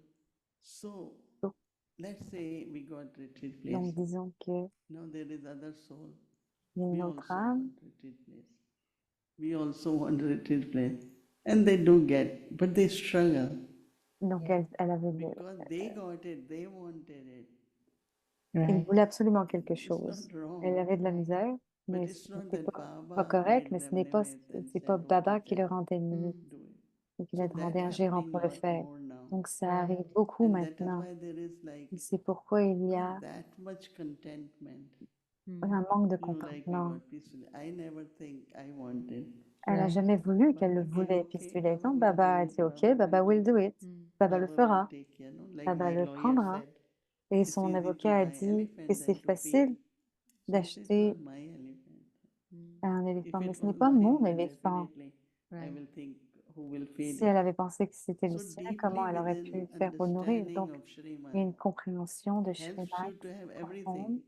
So Donc, let's say we got retreat place. donc disons qu'il Now there is other soul. y a We une autre also âme, want retreat place. We also want retreat place. And they do get, but they struggle. donc elle avait Because they got it, they wanted it. elle Right. voulait absolument quelque It's not chose. wrong. Elle avait de la misère, But mais it's ce not n'était that pas Baba correct, made mais ce them n'est pas, limit and c'est said, pas Baba okay, qui le then rendait limite, do it. et qui So l'a that rendait un gérant happening pour le lot faire. more now. Donc ça Right. arrive beaucoup And that is maintenant. why there is like Et c'est pourquoi il y a not that much contentment. Mm. un manque de Like we contentement. got peaceful. I never think I wanted. Elle n'a Right. jamais voulu qu'elle le Baba voulait. came, Puis okay, tu l'as Baba dit, will Baba do a it, dit, OK, Baba Baba will will do do it. it. Mm. Baba le Baba will fera. take care, no? Like Baba my le lawyer prendra. said, Et it's son easy to avocat a buy dit que elephant c'est than to facile feed. So I said, it's d'acheter not my elephant. Mm. un If éléphant, mais it ce n'est was pas mon mine, then éléphant. definitely I Right. will think who will feed Si it. elle avait pensé que c'était le So sien, deeply comment elle aurait within pu faire pour le nourrir? understanding Donc, of il y a Srimad une compréhension de helps Shrimat you to have profonde. everything.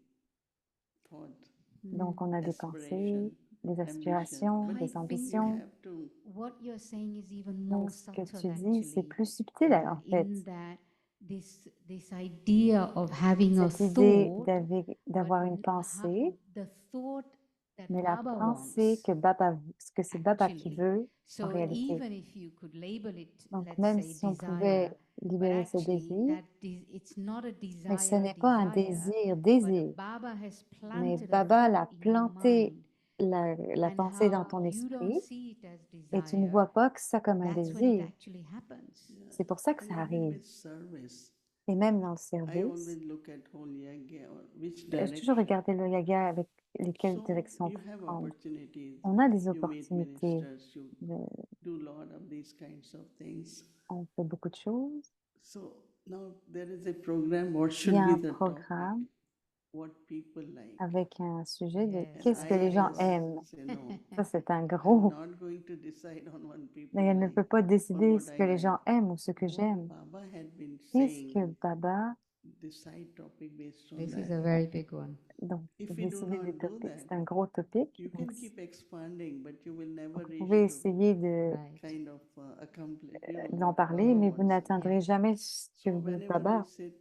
Thought, Donc, on a des aspiration, pensées, des ambition. aspirations, But I des you think ambitions. have to, what you're saying is even Donc, more ce que subtle tu dis, c'est actually, plus subtil en fait. in that this idea of having a Cette idée thought, d'avoir but une pensée, the thought that mais la Baba pensée wants, que Baba, ce que c'est Baba qui actually. veut en So réalité. even if you could label it, Donc, let's même say si on desire, pouvait but libérer ce actually désir, it's not a mais ce desire, n'est pas un desire, désir, but Baba has mais planted a Baba l'a thought in your planté mind, la and pensée dans how ton you don't esprit see it as et tu ne desire. vois pas que ça comme un That's when it désir. actually happens. C'est pour ça que and ça even arrive. with service. Et même dans le I service, always look at whole yagya or which j'ai toujours direction. regardé le yoga avec lesquelles So directions you have prendre. opportunities. On a des You meet opportunités, ministers, you de- do a lot of these kinds of things. on fait beaucoup de choses. So Now there is a program, what Il y should a be un the programme topic? What people like. avec un sujet de Yes, qu'est-ce que les gens always aiment. say no. Ça, c'est un I'm gros. not going to decide on what people Mais elle ne like peut pas or décider what ce I que les like. gens aiment ou ce que What j'aime. Baba had been Qu'est-ce que saying, Baba, decide topic based on this is that. a very big one. donc, If you do décider du not do topic, that, c'est un gros topic. you Donc, can keep expanding, but you will never vous reach pouvez to essayer de Right. kind of accomplish, d'en what parler, Baba mais vous wants. n'atteindrez jamais ce que So veut whenever we Baba. sit,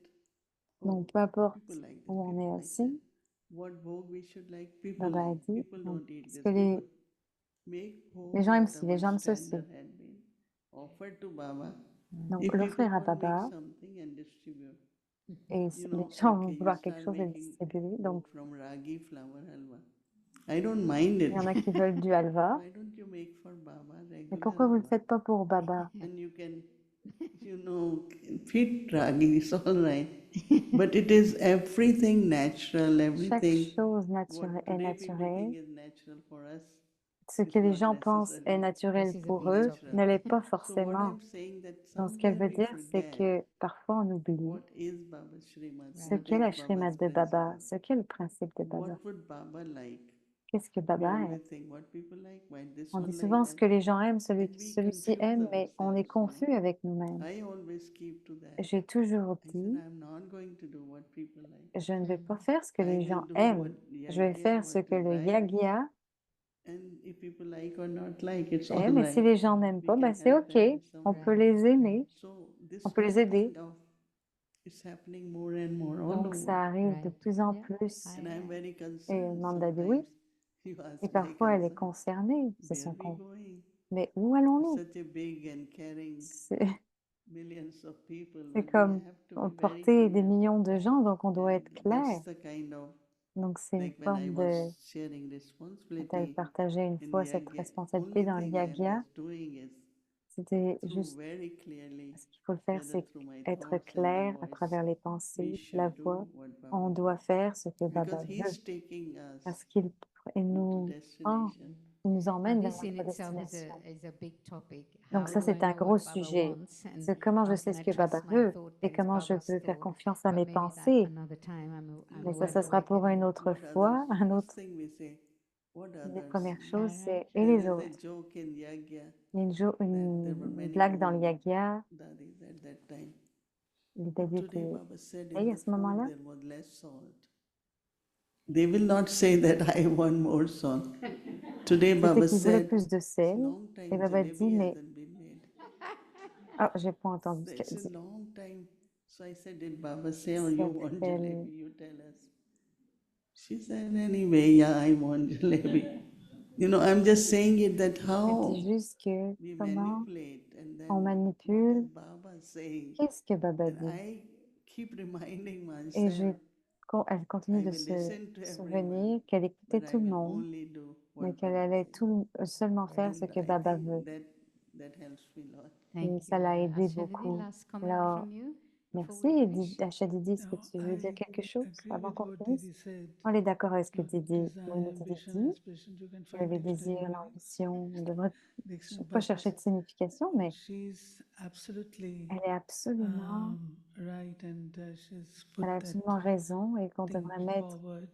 Donc, oh, peu importe people like that, où on people est like that. assis, What bhog we should like, people Baba a like. dit, People donc, don't eat ce this. que les People make gens bhog aiment ci, les whatever gens aiment ceci. standard had been offered to Baba. Donc, If people l'offrir à won't make Baba, something and distribute, et you les know, gens vont okay, you vouloir quelque start chose et le making distribuer. Donc, bhog from ragi flour halwa. I don't mind il y en a it. qui veulent du halva. Why don't you make for Baba Mais regular pourquoi vous ne le halwa? faites pas pour Baba? And you can, feed ragi, it's all right. But it is everything natural, Chaque everything. chose What est today people naturelle. think is natural for us Ce is que les not gens pensent est necessarily naturel This is a pour big eux topic. ne l'est pas so. What forcément. I'm saying that Donc, ce qu'elle somewhere veut we dire, c'est forget que parfois on oublie what is Baba's Srimad, ce what qu'est is la Baba's Shrimad de Baba, principle, ce qu'est le principe de Baba. what would Baba like. Qu'est-ce que We Baba aime? always think what people like, why this On one dit like souvent ce that, que les gens aiment, and we celui-ci confuse aime, mais on est ourselves. confus avec nous-mêmes. I always keep to that. J'ai toujours I said dit, I'm not going to do what people like. je ne vais pas faire ce que I les will gens do aiment. what Je vais Yagya, faire ce what que is le right, Yagya and if people like or not like, it's all aime. Et si right. les gens n'aiment We pas, ben can c'est help OK. them in some On way. peut les aimer, So this on peut les aider. kind of is happening more and more all Donc, over. ça arrive de Right. plus en Yeah. plus. And I'm very Et concerned Nanda dit oui. sometimes. You ask Et my parfois, elle est concern. concernée. C'est Where son we compte. going? Mais où allons-nous? Such a big and caring C'est millions of people, c'est but we comme have to be very porter des clear. millions de gens, donc on doit And être clair. that's the kind of, Donc, c'est une like when I forme de... was sharing Quand elle responsibility partageait une in fois cette Yagya, responsabilité only dans le thing I Yagya, was doing is c'était through juste very clearly, ce qu'il faut le faire, whether c'est through my être thoughts and the clair à voice, travers les we pensées, la should voix. do what On Baba doit wants. faire ce que Baba Because veut he's taking us parce qu'il il into nous prend, destination. il nous Now, emmène vers this in notre itself destination. is a big topic. Donc How ça, do I c'est un know gros what Baba sujet. wants and C'est comment je how sais can ce I que Baba trust my veut thought et that is comment je Baba's peux faire thought? confiance à But mes maybe that pensées. another time. I'm Mais well ça sera pour awakened. une autre What fois, others? un First autre. thing we say, what Une des others? premières choses, c'est et There les is a autres. joke in Yagya Il y a there were une many blague dans le old Yagya. dadis at that time. Les But dadis today étaient Baba said vieilles in à the ce food moment-là. there was less salt. They will not say that I want more salt. Today C'était Baba qu'ils voulaient said, plus de it's sel. long Et time Baba dit, jalebi mais... hasn't been made. Ah, j'ai pas entendu ce It's qu'elle a dit. long time. So I said, did Baba say, oh, you Cette want belle... jalebi? You tell us. She said, anyway, yeah, I want jalebi. I'm just saying it that Elle how dit juste que we comment manipulate and on then what manipule. is Baba saying? Qu'est-ce que Baba And dit? I keep reminding Et myself, elle continue I de will se listen to everyone, souvenir qu'elle écoutait but I tout le will monde, only do mais what qu'elle Baba allait says. seulement faire ce And que I Baba think veut. that helps me a lot. Et Thank ça you. l'a aidé Ashadidi, beaucoup. last comment Alors, from you before merci. we Et finish? Achadidi, est-ce que Now, tu veux dire I quelque chose agree avant with qu'on what finisse? Didi said. On est d'accord avec ce que Look, Didi, desire, Moïni Didi ambition, dit, aspiration, you can que find les dictionary désirs, meanings. l'ambition, on devrait Dictionary, pas but chercher de signification, mais she's absolutely elle est absolument, right, and she's elle put a that absolument raison et qu'on thing devrait mettre forward.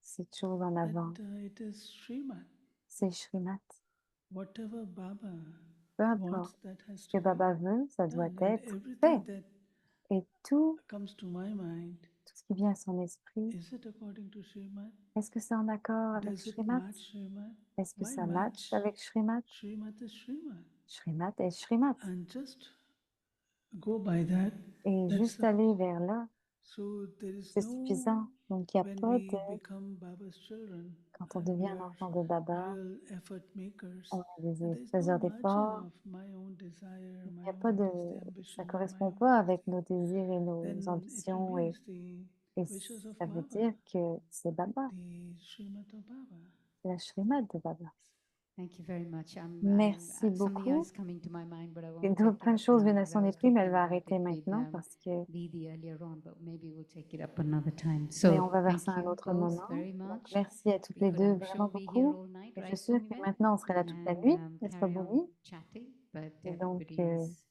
cette chose en avant. That it is Srimad. C'est Shrimat. Whatever Baba Peu wants, importe that has ce que to be Baba veut, ça doit done. And être fait. everything that Et tout comes to my mind, ce qui vient à son esprit, is it according to Srimad? est-ce que c'est en accord avec Does it Shrimat? match Srimad? Est-ce que Why ça match match? avec Shrimat? Srimad is Srimad. Shrimat est Shrimat. And just go by that. Et That's juste aller vers là, so there is c'est no, suffisant. Donc il n'y a when pas we de... become Baba's children, Quand on and we devient un are enfant de Baba, real effort makers, on est des and there is no faiseurs margin d'efforts. of my own desire, Il n'y my a pas own de... this, the Ça ambition, ne my correspond own pas this, avec nos désirs et nos then it will ambitions. be as the Et wishes of ça veut Baba, dire que c'est Baba, the Srimad of Baba. c'est la Shrimat de Baba. Thank you very much. Merci Something beaucoup. else coming to my mind, but I Et won't donc, take plein it de up choses now viennent à because I son was esprit, mais elle talking va about arrêter it with maintenant parce que Didi earlier on, but maybe we'll take it up another time. mais So on va vers thank ça à un you autre both moment. very Donc, much. merci à toutes We les could, deux I'm vraiment sure, be here beaucoup. all night, Et je right, suis sûre que Bhumibet? maintenant, on serait là toute la And nuit, n'est-ce pas, carry on Boumi? chatting, but Et donc, everybody is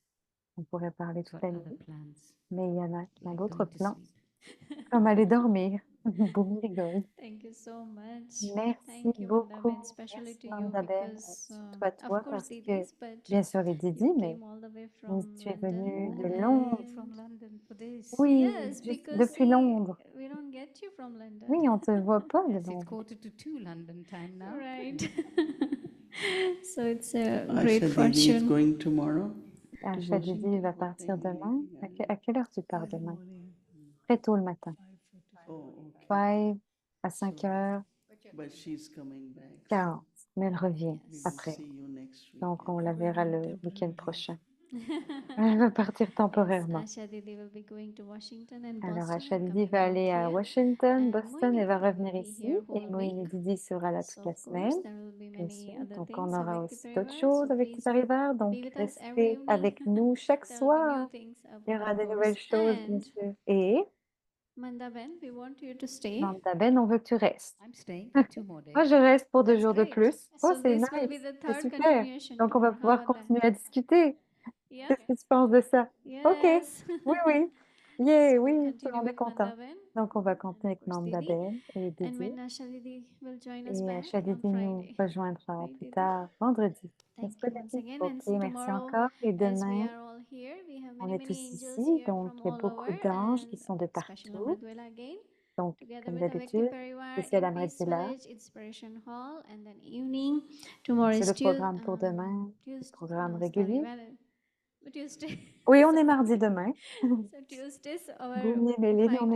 On pourrait parler toute got la other nuit, plans, mais il y en a like d'autres going to plans, sleep. comme aller dormir. Bhumi rigole. Thank you so much. Merci Thank you, beaucoup. Mandaben, especially Merci to you Mandaben. because, Surtout à of toi course, parce que, Didis, but bien sûr, les Didi, you mais came all the way mais from tu es London. venu de Oh, I Londres. came from London for this. Oui, Yes, juste because depuis Londres. we don't get you from London. Oui, on te voit pas de Yes, it's Londres. 1:45 London time now. Right. So it's a great Asha Didi is fortune. going tomorrow. Acha Didi va partir demain. À quelle heure tu pars Early demain? morning, Très tôt le matin. 5:45. Oh, okay. 5 à 5 heures But she's coming back. 40. Mais elle revient We will après. see you next week. Donc, on la verra le week-end Temporarily. prochain. Elle va partir Yes, temporairement. Asha Didi will be going to Washington and Alors, Boston Acha and Didi coming va back aller à here. Washington, And Boston, et va Moini Didi revenir will be ici. here Et whole Moïni week. Didi sera là toute So la of semaine, course there will be bien many sûr. other Donc, things on aura avec aussi Tipe d'autres River, choses so avec please Tipariver. Donc, be with us every restez evening. avec nous chaque There will be soir. new things up, Il y aura of des nouvelles course. choses, bien And sûr. Et, Mandaben, we want you to stay. Nanda Ben, on veut que tu restes. I'm staying for 2 more Moi, days. je reste pour 2 That's jours de great. plus. Oh, So c'est this will be nice. the C'est third super. continuation Donc, on va tour. How pouvoir about that? continuer à discuter. Yeah. Qu'est-ce que tu penses de ça? OK. Yes. Oui, oui. Yeah, So oui, we'll tout le continue monde est with content. Mandaben Donc, on va and continuer of avec course Nanda Didi. Ben et And Didi. when Asha Didi will join us Et back Acha on Didi nous Friday. rejoindra Right, plus Didi? tard, vendredi. N'est-ce Thank pas, you once Didi? again. OK, And merci tomorrow, encore. Et as we demain, are all here, we have on many, est many tous angels ici. here Donc, from il y a all beaucoup over, d'anges qui and sont de especially partout. Amritwela again. Donc, Together comme with Avekti d'habitude, Parivar ici à la in Peace Villa. Village, Inspiration Hall, and then evening. Tomorrow C'est is le programme pour demain, le Tuesday. programme No, sorry, régulier. Tuesday. Oui, on est mardi demain. So Tuesdays, our Boum, les mêlés, on est